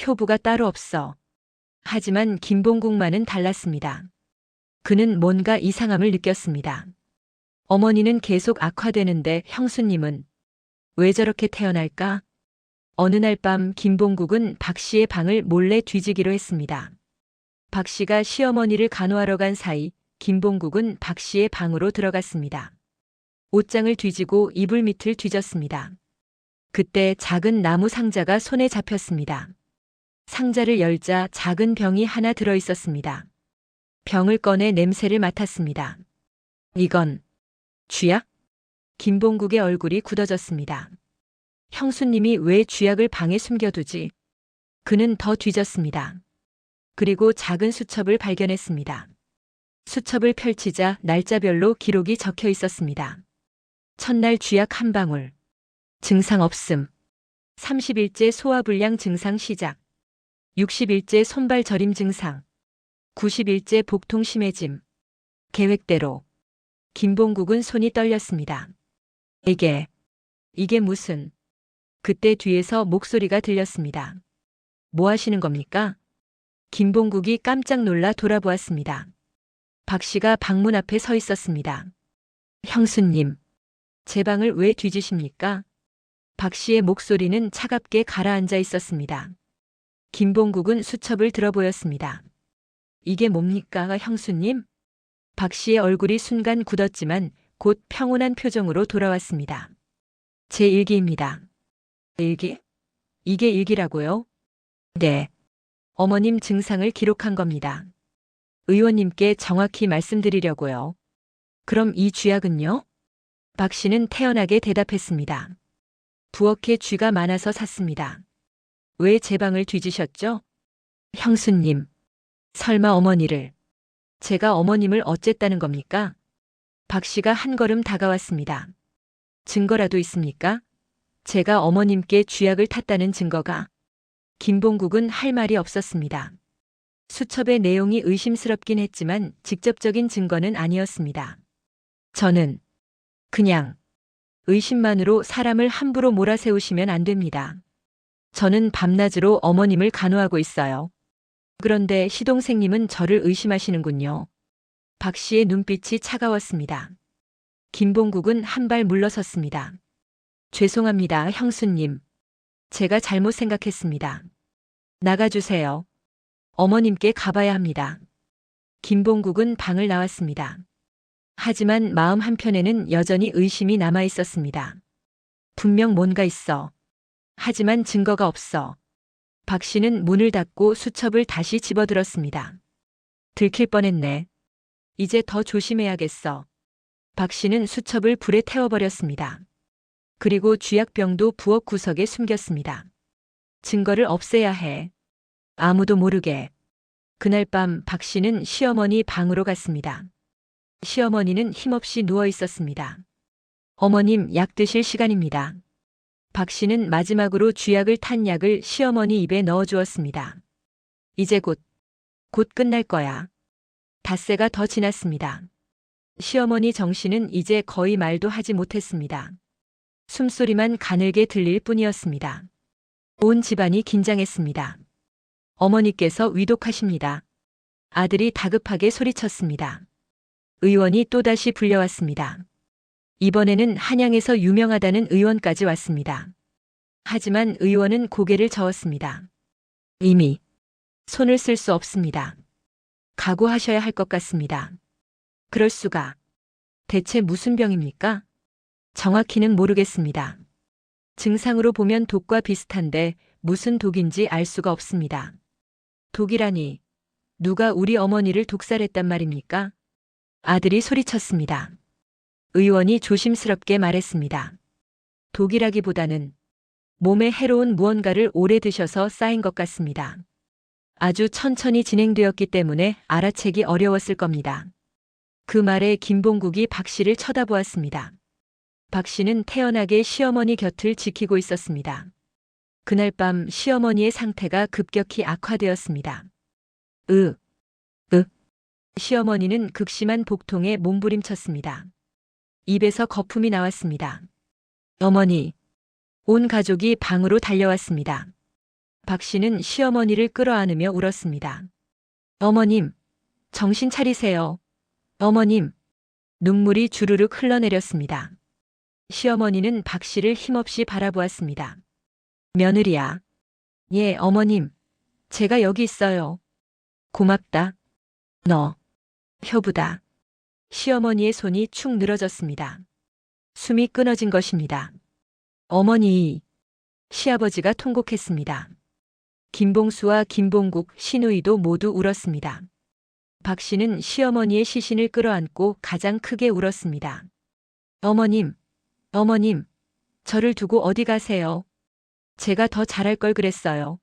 효부가 따로 없어. 하지만 김봉국만은 달랐습니다. 그는 뭔가 이상함을 느꼈습니다. 어머니는 계속 악화되는데 형수님은 왜 저렇게 태어날까? 어느 날 밤 김봉국은 박 씨의 방을 몰래 뒤지기로 했습니다. 박 씨가 시어머니를 간호하러 간 사이 김봉국은 박 씨의 방으로 들어갔습니다. 옷장을 뒤지고 이불 밑을 뒤졌습니다. 그때 작은 나무 상자가 손에 잡혔습니다. 상자를 열자 작은 병이 하나 들어 있었습니다. 병을 꺼내 냄새를 맡았습니다. 이건 쥐약? 김봉국의 얼굴이 굳어졌습니다. 형수님이 왜 쥐약을 방에 숨겨두지? 그는 더 뒤졌습니다. 그리고 작은 수첩을 발견했습니다. 수첩을 펼치자 날짜별로 기록이 적혀 있었습니다. 첫날 쥐약 한 방울. 증상 없음. 30일째 소화불량 증상 시작. 60일째 손발 저림 증상. 90일째 복통 심해짐. 계획대로. 김봉국은 손이 떨렸습니다. 이게 무슨... 그때 뒤에서 목소리가 들렸습니다. 뭐 하시는 겁니까? 김봉국이 깜짝 놀라 돌아보았습니다. 박 씨가 방문 앞에 서 있었습니다. 형수님, 제 방을 왜 뒤지십니까? 박 씨의 목소리는 차갑게 가라앉아 있었습니다. 김봉국은 수첩을 들어보였습니다. 이게 뭡니까, 형수님? 박 씨의 얼굴이 순간 굳었지만 곧 평온한 표정으로 돌아왔습니다. 제 일기입니다. 일기? 이게 일기라고요? 네. 어머님 증상을 기록한 겁니다. 의원님께 정확히 말씀드리려고요. 그럼 이 쥐약은요? 박 씨는 태연하게 대답했습니다. 부엌에 쥐가 많아서 샀습니다. 왜 제 방을 뒤지셨죠? 형수님, 설마 어머니를... 제가 어머님을 어쨌다는 겁니까? 박 씨가 한 걸음 다가왔습니다. 증거라도 있습니까? 제가 어머님께 쥐약을 탔다는 증거가. 김봉국은 할 말이 없었습니다. 수첩의 내용이 의심스럽긴 했지만 직접적인 증거는 아니었습니다. 저는 그냥 의심만으로 사람을 함부로 몰아세우시면 안 됩니다. 저는 밤낮으로 어머님을 간호하고 있어요. 그런데 시동생님은 저를 의심하시는군요. 박 씨의 눈빛이 차가웠습니다. 김봉국은 한 발 물러섰습니다. 죄송합니다, 형수님. 제가 잘못 생각했습니다. 나가주세요. 어머님께 가봐야 합니다. 김봉국은 방을 나왔습니다. 하지만 마음 한편에는 여전히 의심이 남아 있었습니다. 분명 뭔가 있어. 하지만 증거가 없어. 박 씨는 문을 닫고 수첩을 다시 집어들었습니다. 들킬 뻔했네. 이제 더 조심해야겠어. 박 씨는 수첩을 불에 태워버렸습니다. 그리고 쥐약병도 부엌 구석에 숨겼습니다. 증거를 없애야 해. 아무도 모르게. 그날 밤 박 씨는 시어머니 방으로 갔습니다. 시어머니는 힘없이 누워 있었습니다. 어머님, 약 드실 시간입니다. 박 씨는 마지막으로 쥐약을 탄 약을 시어머니 입에 넣어 주었습니다. 이제 곧 끝날 거야. 닷새가 더 지났습니다. 시어머니 정씨는 이제 거의 말도 하지 못했습니다. 숨소리만 가늘게 들릴 뿐이었습니다. 온 집안이 긴장했습니다. 어머니께서 위독하십니다. 아들이 다급하게 소리쳤습니다. 의원이 또다시 불려왔습니다. 이번에는 한양에서 유명하다는 의원까지 왔습니다. 하지만 의원은 고개를 저었습니다. 이미 손을 쓸 수 없습니다. 각오하셔야 할 것 같습니다. 그럴 수가. 대체 무슨 병입니까? 정확히는 모르겠습니다. 증상으로 보면 독과 비슷한데 무슨 독인지 알 수가 없습니다. 독이라니, 누가 우리 어머니를 독살했단 말입니까? 아들이 소리쳤습니다. 의원이 조심스럽게 말했습니다. 독이라기보다는 몸에 해로운 무언가를 오래 드셔서 쌓인 것 같습니다. 아주 천천히 진행되었기 때문에 알아채기 어려웠을 겁니다. 그 말에 김봉국이 박 씨를 쳐다보았습니다. 박 씨는 태연하게 시어머니 곁을 지키고 있었습니다. 그날 밤 시어머니의 상태가 급격히 악화되었습니다. 시어머니는 극심한 복통에 몸부림쳤습니다. 입에서 거품이 나왔습니다. 어머니, 온 가족이 방으로 달려왔습니다. 박 씨는 시어머니를 끌어안으며 울었습니다. 어머님, 정신 차리세요. 어머님, 눈물이 주르륵 흘러내렸습니다. 시어머니는 박 씨를 힘없이 바라보았습니다. 며느리야. 예, 어머님. 제가 여기 있어요. 고맙다. 너. 효부다. 시어머니의 손이 축 늘어졌습니다. 숨이 끊어진 것입니다. 어머니. 시아버지가 통곡했습니다. 김봉수와 김봉국, 신우이도 모두 울었습니다. 박 씨는 시어머니의 시신을 끌어안고 가장 크게 울었습니다. 어머님, 어머님, 저를 두고 어디 가세요? 제가 더 잘할 걸 그랬어요.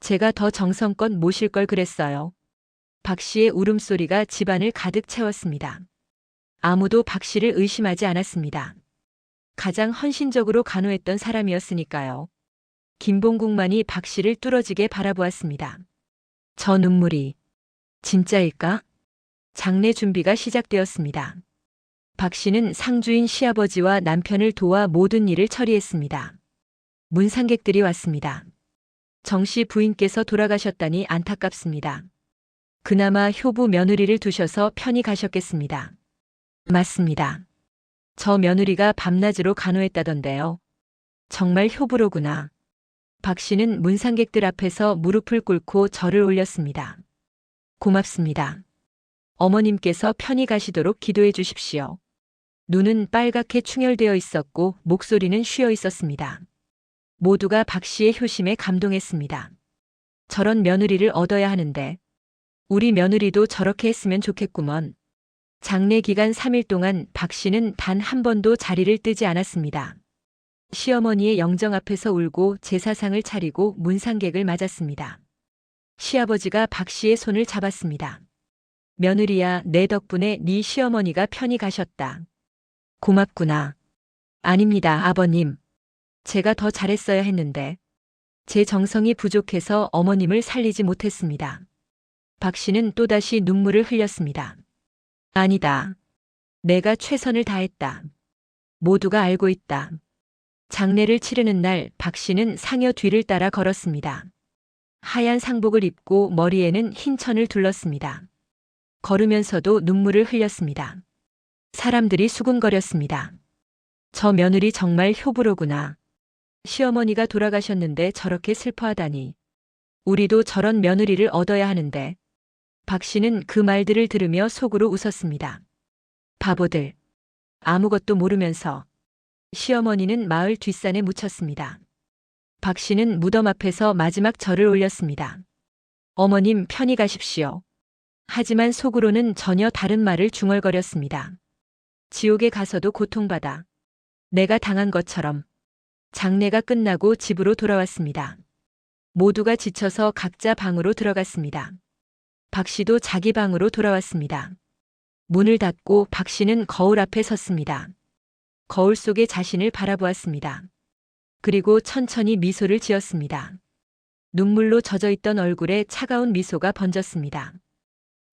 제가 더 정성껏 모실 걸 그랬어요. 박 씨의 울음소리가 집안을 가득 채웠습니다. 아무도 박 씨를 의심하지 않았습니다. 가장 헌신적으로 간호했던 사람이었으니까요. 김봉국만이 박 씨를 뚫어지게 바라보았습니다. 저 눈물이 진짜일까? 장례 준비가 시작되었습니다. 박 씨는 상주인 시아버지와 남편을 도와 모든 일을 처리했습니다. 문상객들이 왔습니다. 정 씨 부인께서 돌아가셨다니 안타깝습니다. 그나마 효부 며느리를 두셔서 편히 가셨겠습니다. 맞습니다. 저 며느리가 밤낮으로 간호했다던데요. 정말 효부로구나. 박 씨는 문상객들 앞에서 무릎을 꿇고 절을 올렸습니다. 고맙습니다. 어머님께서 편히 가시도록 기도해 주십시오. 눈은 빨갛게 충혈되어 있었고 목소리는 쉬어 있었습니다. 모두가 박 씨의 효심에 감동했습니다. 저런 며느리를 얻어야 하는데 우리 며느리도 저렇게 했으면 좋겠구먼. 장례 기간 3일 동안 박 씨는 단 한 번도 자리를 뜨지 않았습니다. 시어머니의 영정 앞에서 울고 제사상을 차리고 문상객을 맞았습니다. 시아버지가 박 씨의 손을 잡았습니다. 며느리야, 내 덕분에 네 시어머니가 편히 가셨다. 고맙구나. 아닙니다, 아버님. 제가 더 잘했어야 했는데 제 정성이 부족해서 어머님을 살리지 못했습니다. 박 씨는 또다시 눈물을 흘렸습니다. 아니다. 내가 최선을 다했다. 모두가 알고 있다. 장례를 치르는 날 박 씨는 상여 뒤를 따라 걸었습니다. 하얀 상복을 입고 머리에는 흰 천을 둘렀습니다. 걸으면서도 눈물을 흘렸습니다. 사람들이 수군거렸습니다. 저 며느리 정말 효부로구나. 시어머니가 돌아가셨는데 저렇게 슬퍼하다니. 우리도 저런 며느리를 얻어야 하는데. 박 씨는 그 말들을 들으며 속으로 웃었습니다. 바보들. 아무것도 모르면서. 시어머니는 마을 뒷산에 묻혔습니다. 박 씨는 무덤 앞에서 마지막 절을 올렸습니다. 어머님 편히 가십시오. 하지만 속으로는 전혀 다른 말을 중얼거렸습니다. 지옥에 가서도 고통받아. 내가 당한 것처럼. 장례가 끝나고 집으로 돌아왔습니다. 모두가 지쳐서 각자 방으로 들어갔습니다. 박 씨도 자기 방으로 돌아왔습니다. 문을 닫고 박 씨는 거울 앞에 섰습니다. 거울 속에 자신을 바라보았습니다. 그리고 천천히 미소를 지었습니다. 눈물로 젖어있던 얼굴에 차가운 미소가 번졌습니다.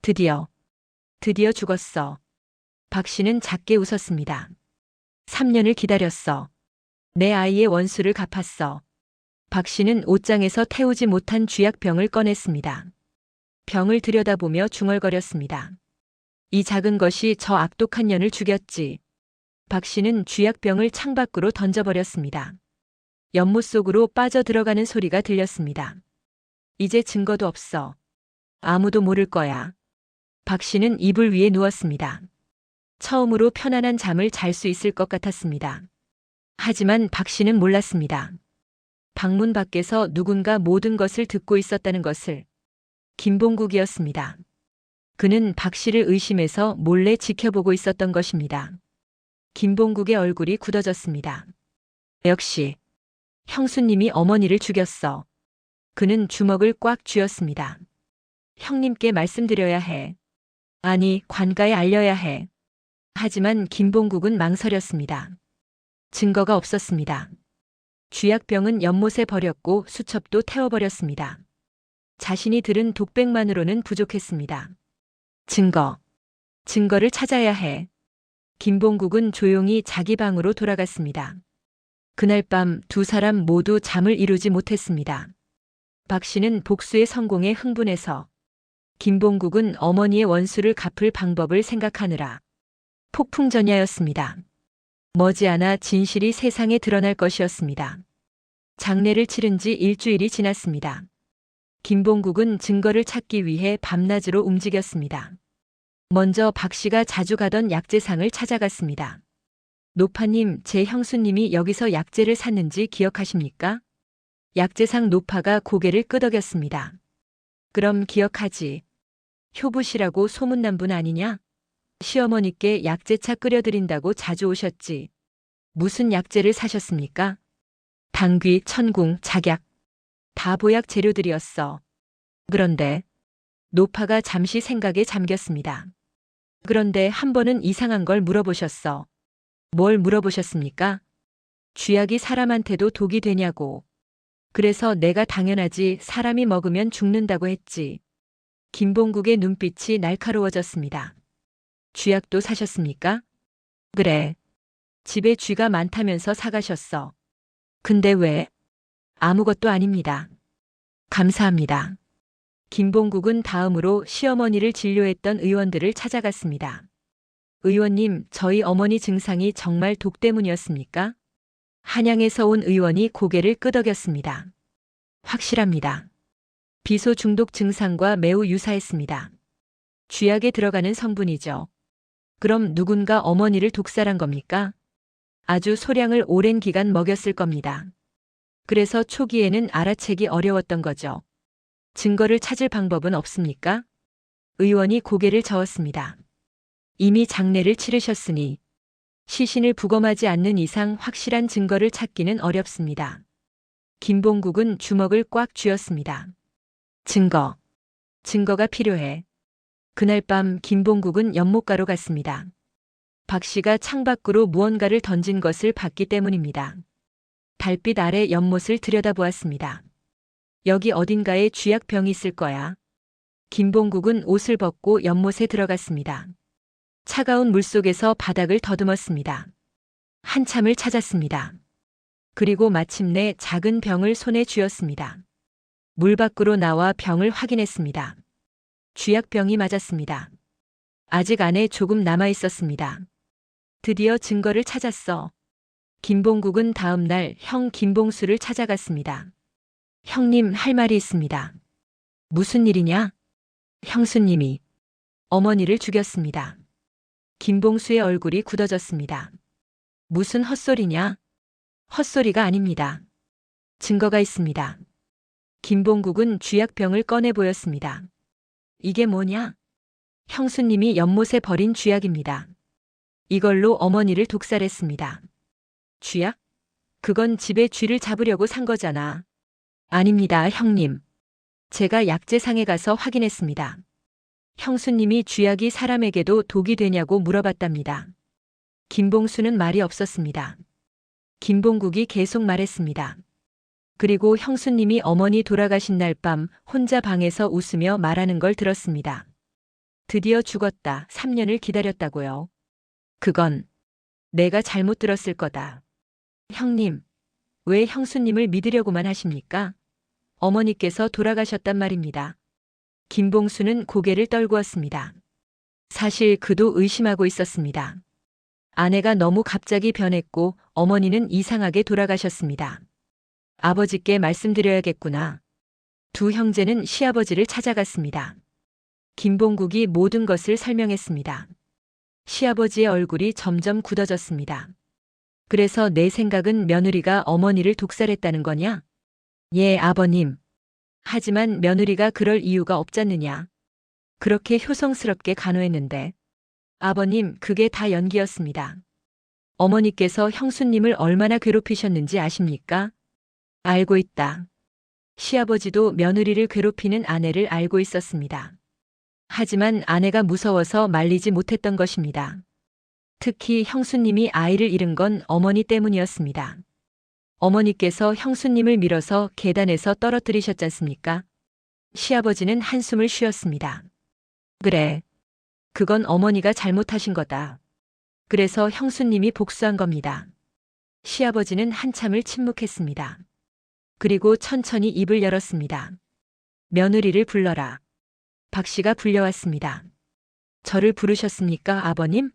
드디어 죽었어. 박 씨는 작게 웃었습니다. 3년을 기다렸어. 내 아이의 원수를 갚았어. 박 씨는 옷장에서 태우지 못한 쥐약병을 꺼냈습니다. 병을 들여다보며 중얼거렸습니다. 이 작은 것이 저 악독한 년을 죽였지. 박 씨는 쥐약병을 창밖으로 던져버렸습니다. 연못 속으로 빠져들어가는 소리가 들렸습니다. 이제 증거도 없어. 아무도 모를 거야. 박 씨는 이불 위에 누웠습니다. 처음으로 편안한 잠을 잘 수 있을 것 같았습니다. 하지만 박 씨는 몰랐습니다. 방문 밖에서 누군가 모든 것을 듣고 있었다는 것을. 김봉국이었습니다. 그는 박 씨를 의심해서 몰래 지켜보고 있었던 것입니다. 김봉국의 얼굴이 굳어졌습니다. 역시 형수님이 어머니를 죽였어. 그는 주먹을 꽉 쥐었습니다. 형님께 말씀드려야 해. 아니, 관가에 알려야 해. 하지만 김봉국은 망설였습니다. 증거가 없었습니다. 쥐약병은 연못에 버렸고 수첩도 태워버렸습니다. 자신이 들은 독백만으로는 부족했습니다. 증거를 찾아야 해. 김봉국은 조용히 자기 방으로 돌아갔습니다. 그날 밤 두 사람 모두 잠을 이루지 못했습니다. 박 씨는 복수의 성공에 흥분해서, 김봉국은 어머니의 원수를 갚을 방법을 생각하느라 폭풍전야였습니다. 머지않아 진실이 세상에 드러날 것이었습니다. 장례를 치른 지 일주일이 지났습니다. 김봉국은 증거를 찾기 위해 밤낮으로 움직였습니다. 먼저 박 씨가 자주 가던 약재상을 찾아갔습니다. 노파님, 제 형수님이 여기서 약재를 샀는지 기억하십니까? 약재상 노파가 고개를 끄덕였습니다. 그럼 기억하지. 효부시라고 소문난 분 아니냐? 시어머니께 약재차 끓여드린다고 자주 오셨지. 무슨 약재를 사셨습니까? 당귀, 천궁, 작약. 다 보약 재료들이었어. 그런데 노파가 잠시 생각에 잠겼습니다. 그런데 한 번은 이상한 걸 물어보셨어. 뭘 물어보셨습니까? 쥐약이 사람한테도 독이 되냐고. 그래서 내가 당연하지, 사람이 먹으면 죽는다고 했지. 김봉국의 눈빛이 날카로워졌습니다. 쥐약도 사셨습니까? 그래. 집에 쥐가 많다면서 사가셨어. 근데 왜? 아무것도 아닙니다. 감사합니다. 김봉국은 다음으로 시어머니를 진료했던 의원들을 찾아갔습니다. 의원님, 저희 어머니 증상이 정말 독 때문이었습니까? 한양에서 온 의원이 고개를 끄덕였습니다. 확실합니다. 비소 중독 증상과 매우 유사했습니다. 쥐약에 들어가는 성분이죠. 그럼 누군가 어머니를 독살한 겁니까? 아주 소량을 오랜 기간 먹였을 겁니다. 그래서 초기에는 알아채기 어려웠던 거죠. 증거를 찾을 방법은 없습니까? 의원이 고개를 저었습니다. 이미 장례를 치르셨으니 시신을 부검하지 않는 이상 확실한 증거를 찾기는 어렵습니다. 김봉국은 주먹을 꽉 쥐었습니다. 증거가 필요해. 그날 밤 김봉국은 연못가로 갔습니다. 박 씨가 창밖으로 무언가를 던진 것을 봤기 때문입니다. 달빛 아래 연못을 들여다보았습니다. 여기 어딘가에 쥐약병이 있을 거야. 김봉국은 옷을 벗고 연못에 들어갔습니다. 차가운 물속에서 바닥을 더듬었습니다. 한참을 찾았습니다. 그리고 마침내 작은 병을 손에 쥐었습니다. 물 밖으로 나와 병을 확인했습니다. 쥐약병이 맞았습니다. 아직 안에 조금 남아 있었습니다. 드디어 증거를 찾았어. 김봉국은 다음 날 형 김봉수를 찾아갔습니다. 형님, 할 말이 있습니다. 무슨 일이냐? 형수님이 어머니를 죽였습니다. 김봉수의 얼굴이 굳어졌습니다. 무슨 헛소리냐? 헛소리가 아닙니다. 증거가 있습니다. 김봉국은 쥐약병을 꺼내 보였습니다. 이게 뭐냐? 형수님이 연못에 버린 쥐약입니다. 이걸로 어머니를 독살했습니다. 쥐약? 그건 집에 쥐를 잡으려고 산 거잖아. 아닙니다, 형님. 제가 약재상에 가서 확인했습니다. 형수님이 쥐약이 사람에게도 독이 되냐고 물어봤답니다. 김봉수는 말이 없었습니다. 김봉국이 계속 말했습니다. 그리고 형수님이 어머니 돌아가신 날 밤 혼자 방에서 웃으며 말하는 걸 들었습니다. 드디어 죽었다. 3년을 기다렸다고요. 그건 내가 잘못 들었을 거다. 형님, 왜 형수님을 믿으려고만 하십니까? 어머니께서 돌아가셨단 말입니다. 김봉수는 고개를 떨구었습니다. 사실 그도 의심하고 있었습니다. 아내가 너무 갑자기 변했고 어머니는 이상하게 돌아가셨습니다. 아버지께 말씀드려야겠구나. 두 형제는 시아버지를 찾아갔습니다. 김봉국이 모든 것을 설명했습니다. 시아버지의 얼굴이 점점 굳어졌습니다. 그래서 내 생각은 며느리가 어머니를 독살했다는 거냐? 예, 아버님. 하지만 며느리가 그럴 이유가 없잖느냐. 그렇게 효성스럽게 간호했는데. 아버님, 그게 다 연기였습니다. 어머니께서 형수님을 얼마나 괴롭히셨는지 아십니까? 알고 있다. 시아버지도 며느리를 괴롭히는 아내를 알고 있었습니다. 하지만 아내가 무서워서 말리지 못했던 것입니다. 특히 형수님이 아이를 잃은 건 어머니 때문이었습니다. 어머니께서 형수님을 밀어서 계단에서 떨어뜨리셨지 않습니까? 시아버지는 한숨을 쉬었습니다. 그래. 그건 어머니가 잘못하신 거다. 그래서 형수님이 복수한 겁니다. 시아버지는 한참을 침묵했습니다. 그리고 천천히 입을 열었습니다. 며느리를 불러라. 박 씨가 불려왔습니다. 저를 부르셨습니까, 아버님?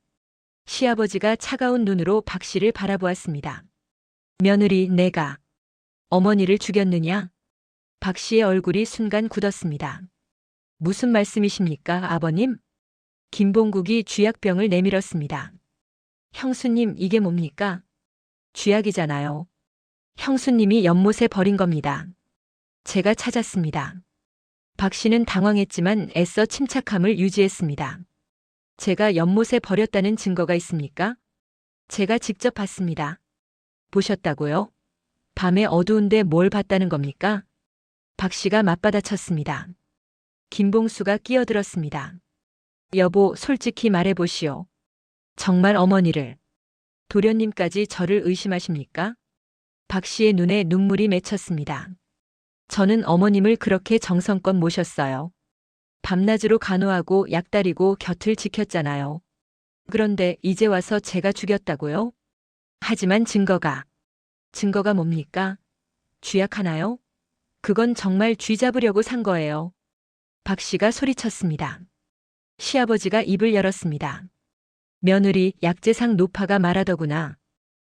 시아버지가 차가운 눈으로 박 씨를 바라보았습니다. 며느리, 내가 어머니를 죽였느냐? 박 씨의 얼굴이 순간 굳었습니다. 무슨 말씀이십니까, 아버님? 김봉국이 쥐약병을 내밀었습니다. 형수님, 이게 뭡니까? 쥐약이잖아요. 형수님이 연못에 버린 겁니다. 제가 찾았습니다. 박 씨는 당황했지만 애써 침착함을 유지했습니다. 제가 연못에 버렸다는 증거가 있습니까? 제가 직접 봤습니다. 보셨다고요? 밤에 어두운데 뭘 봤다는 겁니까? 박 씨가 맞받아쳤습니다. 김봉수가 끼어들었습니다. 여보, 솔직히 말해보시오. 정말 어머니를, 도련님까지 저를 의심하십니까? 박 씨의 눈에 눈물이 맺혔습니다. 저는 어머님을 그렇게 정성껏 모셨어요. 밤낮으로 간호하고 약다리고 곁을 지켰잖아요. 그런데 이제 와서 제가 죽였다고요? 하지만 증거가 뭡니까? 쥐약 하나요? 그건 정말 쥐 잡으려고 산 거예요. 박 씨가 소리쳤습니다. 시아버지가 입을 열었습니다. 며느리, 약재상 노파가 말하더구나.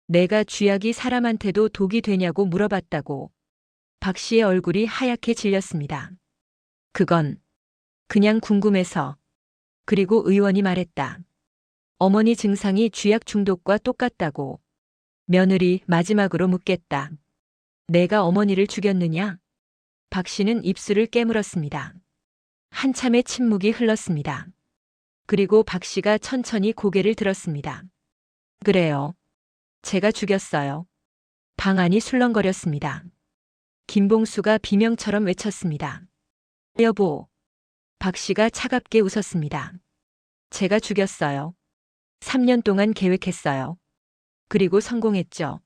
내가 쥐약이 사람한테도 독이 되냐고 물어봤다고. 박 씨의 얼굴이 하얗게 질렸습니다. 그건 그냥 궁금해서. 그리고 의원이 말했다. 어머니 증상이 쥐약 중독과 똑같다고. 며느리, 마지막으로 묻겠다. 내가 어머니를 죽였느냐? 박 씨는 입술을 깨물었습니다. 한참의 침묵이 흘렀습니다. 그리고 박 씨가 천천히 고개를 들었습니다. 그래요. 제가 죽였어요. 방 안이 술렁거렸습니다. 김봉수가 비명처럼 외쳤습니다. 여보. 박 씨가 차갑게 웃었습니다. 제가 죽였어요. 3년 동안 계획했어요. 그리고 성공했죠.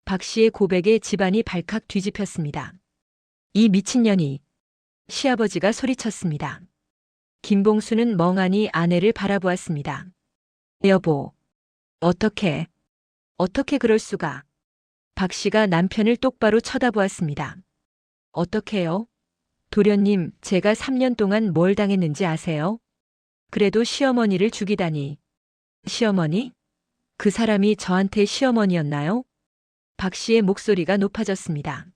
박 씨의 고백에 집안이 발칵 뒤집혔습니다. 이 미친년이. 시아버지가 소리쳤습니다. 김봉수는 멍하니 아내를 바라보았습니다. 여보. 어떻게 그럴 수가. 박 씨가 남편을 똑바로 쳐다보았습니다. 어떻게요? 도련님, 제가 3년 동안 뭘 당했는지 아세요? 그래도 시어머니를 죽이다니. 시어머니? 그 사람이 저한테 시어머니였나요? 박 씨의 목소리가 높아졌습니다.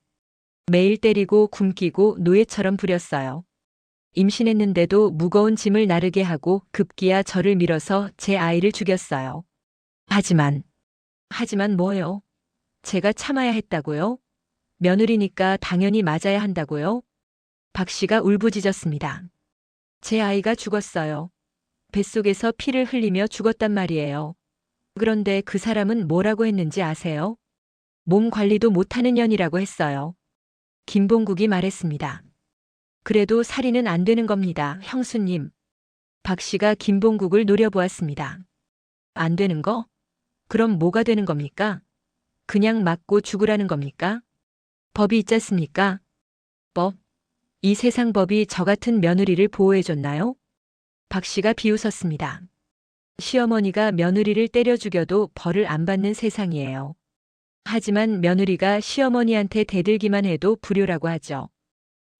매일 때리고 굶기고 노예처럼 부렸어요. 임신했는데도 무거운 짐을 나르게 하고 급기야 저를 밀어서 제 아이를 죽였어요. 하지만 뭐요? 제가 참아야 했다고요? 며느리니까 당연히 맞아야 한다고요? 박 씨가 울부짖었습니다. 제 아이가 죽었어요. 뱃속에서 피를 흘리며 죽었단 말이에요. 그런데 그 사람은 뭐라고 했는지 아세요? 몸 관리도 못하는 년이라고 했어요. 김봉국이 말했습니다. 그래도 살인은 안 되는 겁니다, 형수님. 박 씨가 김봉국을 노려보았습니다. 안 되는 거? 그럼 뭐가 되는 겁니까? 그냥 맞고 죽으라는 겁니까? 법이 있지 않습니까? 법? 이 세상 법이 저 같은 며느리를 보호해줬나요? 박 씨가 비웃었습니다. 시어머니가 며느리를 때려 죽여도 벌을 안 받는 세상이에요. 하지만 며느리가 시어머니한테 대들기만 해도 불효라고 하죠.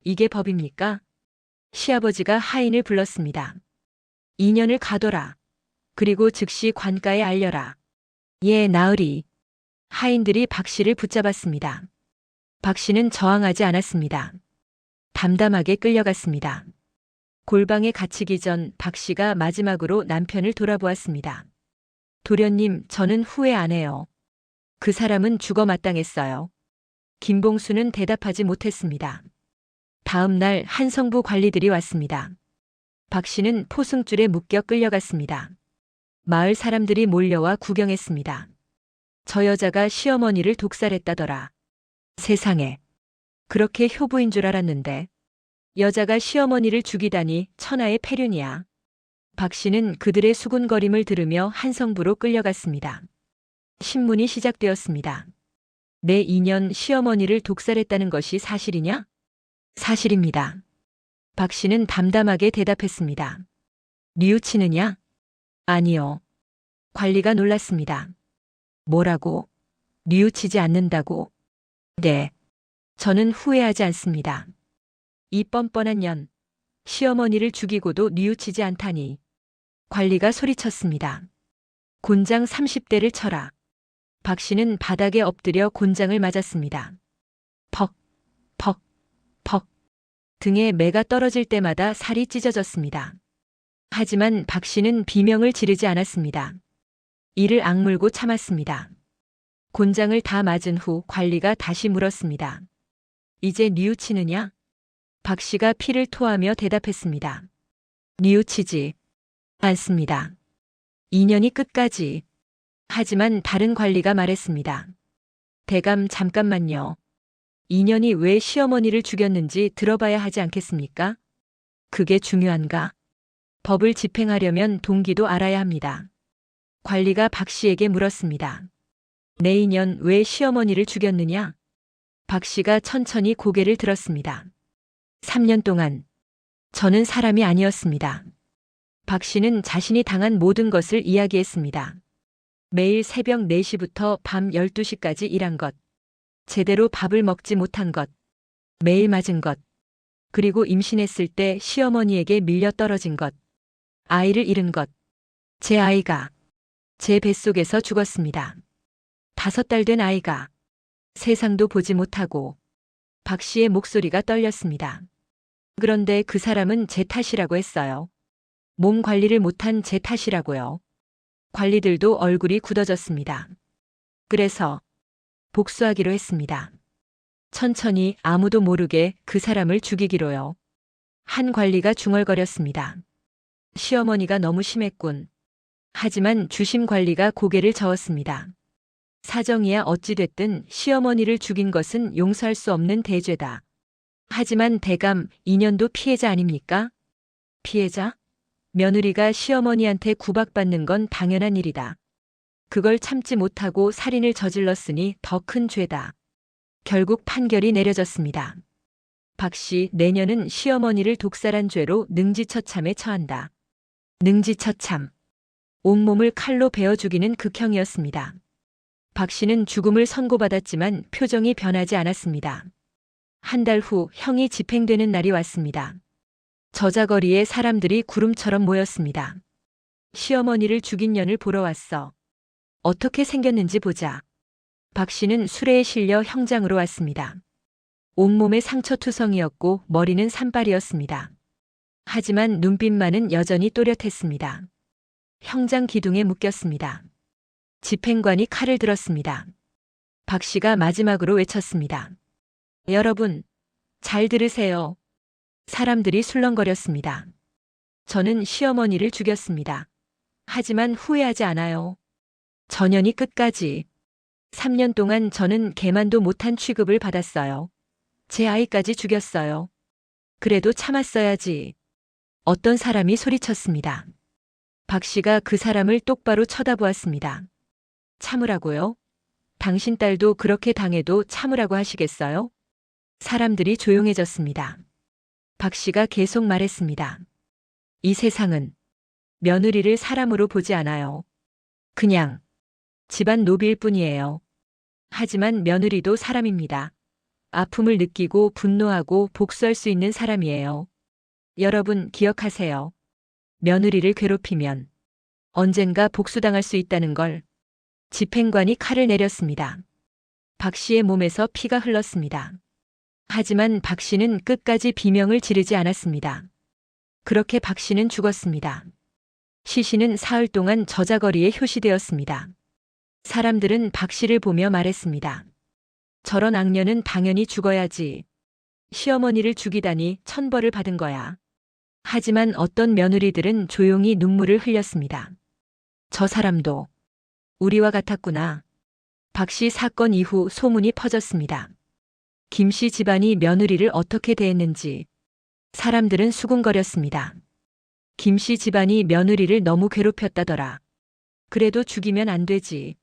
이게 법입니까? 시아버지가 하인을 불렀습니다. 2년을 가둬라. 그리고 즉시 관가에 알려라. 예, 나으리. 하인들이 박 씨를 붙잡았습니다. 박 씨는 저항하지 않았습니다. 담담하게 끌려갔습니다. 골방에 갇히기 전 박 씨가 마지막으로 남편을 돌아보았습니다. 도련님, 저는 후회 안 해요. 그 사람은 죽어 마땅했어요. 김봉수는 대답하지 못했습니다. 다음 날 한성부 관리들이 왔습니다. 박 씨는 포승줄에 묶여 끌려갔습니다. 마을 사람들이 몰려와 구경했습니다. 저 여자가 시어머니를 독살했다더라. 세상에. 그렇게 효부인 줄 알았는데 여자가 시어머니를 죽이다니 천하의 패륜이야. 박 씨는 그들의 수군거림을 들으며 한성부로 끌려갔습니다. 신문이 시작되었습니다. 내 2년 시어머니를 독살했다는 것이 사실이냐? 사실입니다. 박 씨는 담담하게 대답했습니다. 뉘우치느냐? 아니요. 관리가 놀랐습니다. 뭐라고? 뉘우치지 않는다고? 네. 저는 후회하지 않습니다. 이 뻔뻔한 년. 시어머니를 죽이고도 뉘우치지 않다니. 관리가 소리쳤습니다. 곤장 30대를 쳐라. 박 씨는 바닥에 엎드려 곤장을 맞았습니다. 퍽, 퍽, 퍽. 등에 매가 떨어질 때마다 살이 찢어졌습니다. 하지만 박 씨는 비명을 지르지 않았습니다. 이를 악물고 참았습니다. 곤장을 다 맞은 후 관리가 다시 물었습니다. 이제 뉘우치느냐? 박 씨가 피를 토하며 대답했습니다. 뉘우치지 않습니다. 2년이 끝까지. 하지만 다른 관리가 말했습니다. 대감 잠깐만요. 2년이 왜 시어머니를 죽였는지 들어봐야 하지 않겠습니까? 그게 중요한가? 법을 집행하려면 동기도 알아야 합니다. 관리가 박 씨에게 물었습니다. 내 2년 왜 시어머니를 죽였느냐? 박 씨가 천천히 고개를 들었습니다. 3년 동안 저는 사람이 아니었습니다. 박 씨는 자신이 당한 모든 것을 이야기했습니다. 매일 새벽 4시부터 밤 12시까지 일한 것, 제대로 밥을 먹지 못한 것, 매일 맞은 것, 그리고 임신했을 때 시어머니에게 밀려 떨어진 것, 아이를 잃은 것, 제 아이가 제 뱃속에서 죽었습니다. 5달 된 아이가 세상도 보지 못하고. 박 씨의 목소리가 떨렸습니다. 그런데 그 사람은 제 탓이라고 했어요. 몸 관리를 못한 제 탓이라고요. 관리들도 얼굴이 굳어졌습니다. 그래서 복수하기로 했습니다. 천천히 아무도 모르게 그 사람을 죽이기로요. 한 관리가 중얼거렸습니다. 시어머니가 너무 심했군. 하지만 주심 관리가 고개를 저었습니다. 사정이야 어찌됐든 시어머니를 죽인 것은 용서할 수 없는 대죄다. 하지만 대감 2년도 피해자 아닙니까? 피해자? 며느리가 시어머니한테 구박받는 건 당연한 일이다. 그걸 참지 못하고 살인을 저질렀으니 더 큰 죄다. 결국 판결이 내려졌습니다. 박 씨, 내년은 시어머니를 독살한 죄로 능지처참에 처한다. 능지처참. 온몸을 칼로 베어 죽이는 극형이었습니다. 박 씨는 죽음을 선고받았지만 표정이 변하지 않았습니다. 한 달 후 형이 집행되는 날이 왔습니다. 저자거리에 사람들이 구름처럼 모였습니다. 시어머니를 죽인 년을 보러 왔어. 어떻게 생겼는지 보자. 박 씨는 수레에 실려 형장으로 왔습니다. 온몸에 상처투성이었고 머리는 산발이었습니다. 하지만 눈빛만은 여전히 또렷했습니다. 형장 기둥에 묶였습니다. 집행관이 칼을 들었습니다. 박 씨가 마지막으로 외쳤습니다. 여러분, 잘 들으세요. 사람들이 술렁거렸습니다. 저는 시어머니를 죽였습니다. 하지만 후회하지 않아요. 전연이 끝까지. 3년 동안 저는 개만도 못한 취급을 받았어요. 제 아이까지 죽였어요. 그래도 참았어야지. 어떤 사람이 소리쳤습니다. 박 씨가 그 사람을 똑바로 쳐다보았습니다. 참으라고요? 당신 딸도 그렇게 당해도 참으라고 하시겠어요? 사람들이 조용해졌습니다. 박 씨가 계속 말했습니다. 이 세상은 며느리를 사람으로 보지 않아요. 그냥 집안 노비일 뿐이에요. 하지만 며느리도 사람입니다. 아픔을 느끼고 분노하고 복수할 수 있는 사람이에요. 여러분 기억하세요. 며느리를 괴롭히면 언젠가 복수당할 수 있다는 걸. 집행관이 칼을 내렸습니다. 박 씨의 몸에서 피가 흘렀습니다. 하지만 박 씨는 끝까지 비명을 지르지 않았습니다. 그렇게 박 씨는 죽었습니다. 시신은 사흘 동안 저자거리에 효시되었습니다. 사람들은 박 씨를 보며 말했습니다. 저런 악녀는 당연히 죽어야지. 시어머니를 죽이다니 천벌을 받은 거야. 하지만 어떤 며느리들은 조용히 눈물을 흘렸습니다. 저 사람도 우리와 같았구나. 박 씨 사건 이후 소문이 퍼졌습니다. 김 씨 집안이 며느리를 어떻게 대했는지 사람들은 수군거렸습니다. 김 씨 집안이 며느리를 너무 괴롭혔다더라. 그래도 죽이면 안 되지.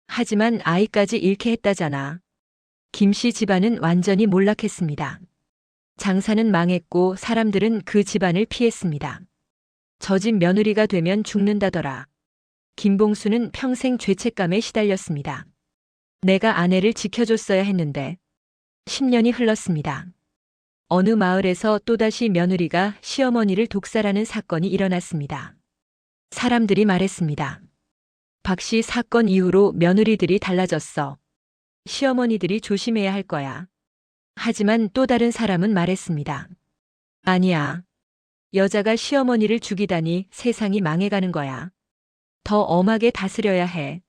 하지만 아이까지 잃게 했다잖아. 김 씨 집안은 완전히 몰락했습니다. 장사는 망했고 사람들은 그 집안을 피했습니다. 저 집 며느리가 되면 죽는다더라. 김봉수는 평생 죄책감에 시달렸습니다. 내가 아내를 지켜줬어야 했는데 10년이 흘렀습니다. 어느 마을에서 또다시 며느리가 시어머니를 독살하는 사건이 일어났습니다. 사람들이 말했습니다. 박 씨 사건 이후로 며느리들이 달라졌어. 시어머니들이 조심해야 할 거야. 하지만 또 다른 사람은 말했습니다. 아니야. 여자가 시어머니를 죽이다니 세상이 망해가는 거야. 더 엄하게 다스려야 해.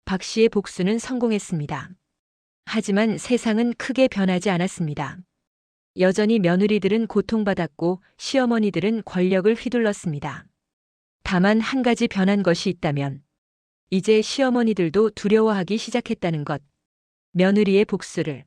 박 씨의 복수는 성공했습니다. 하지만 세상은 크게 변하지 않았습니다. 여전히 며느리들은 고통받았고 시어머니들은 권력을 휘둘렀습니다. 다만 한 가지 변한 것이 있다면 이제 시어머니들도 두려워하기 시작했다는 것. 며느리의 복수를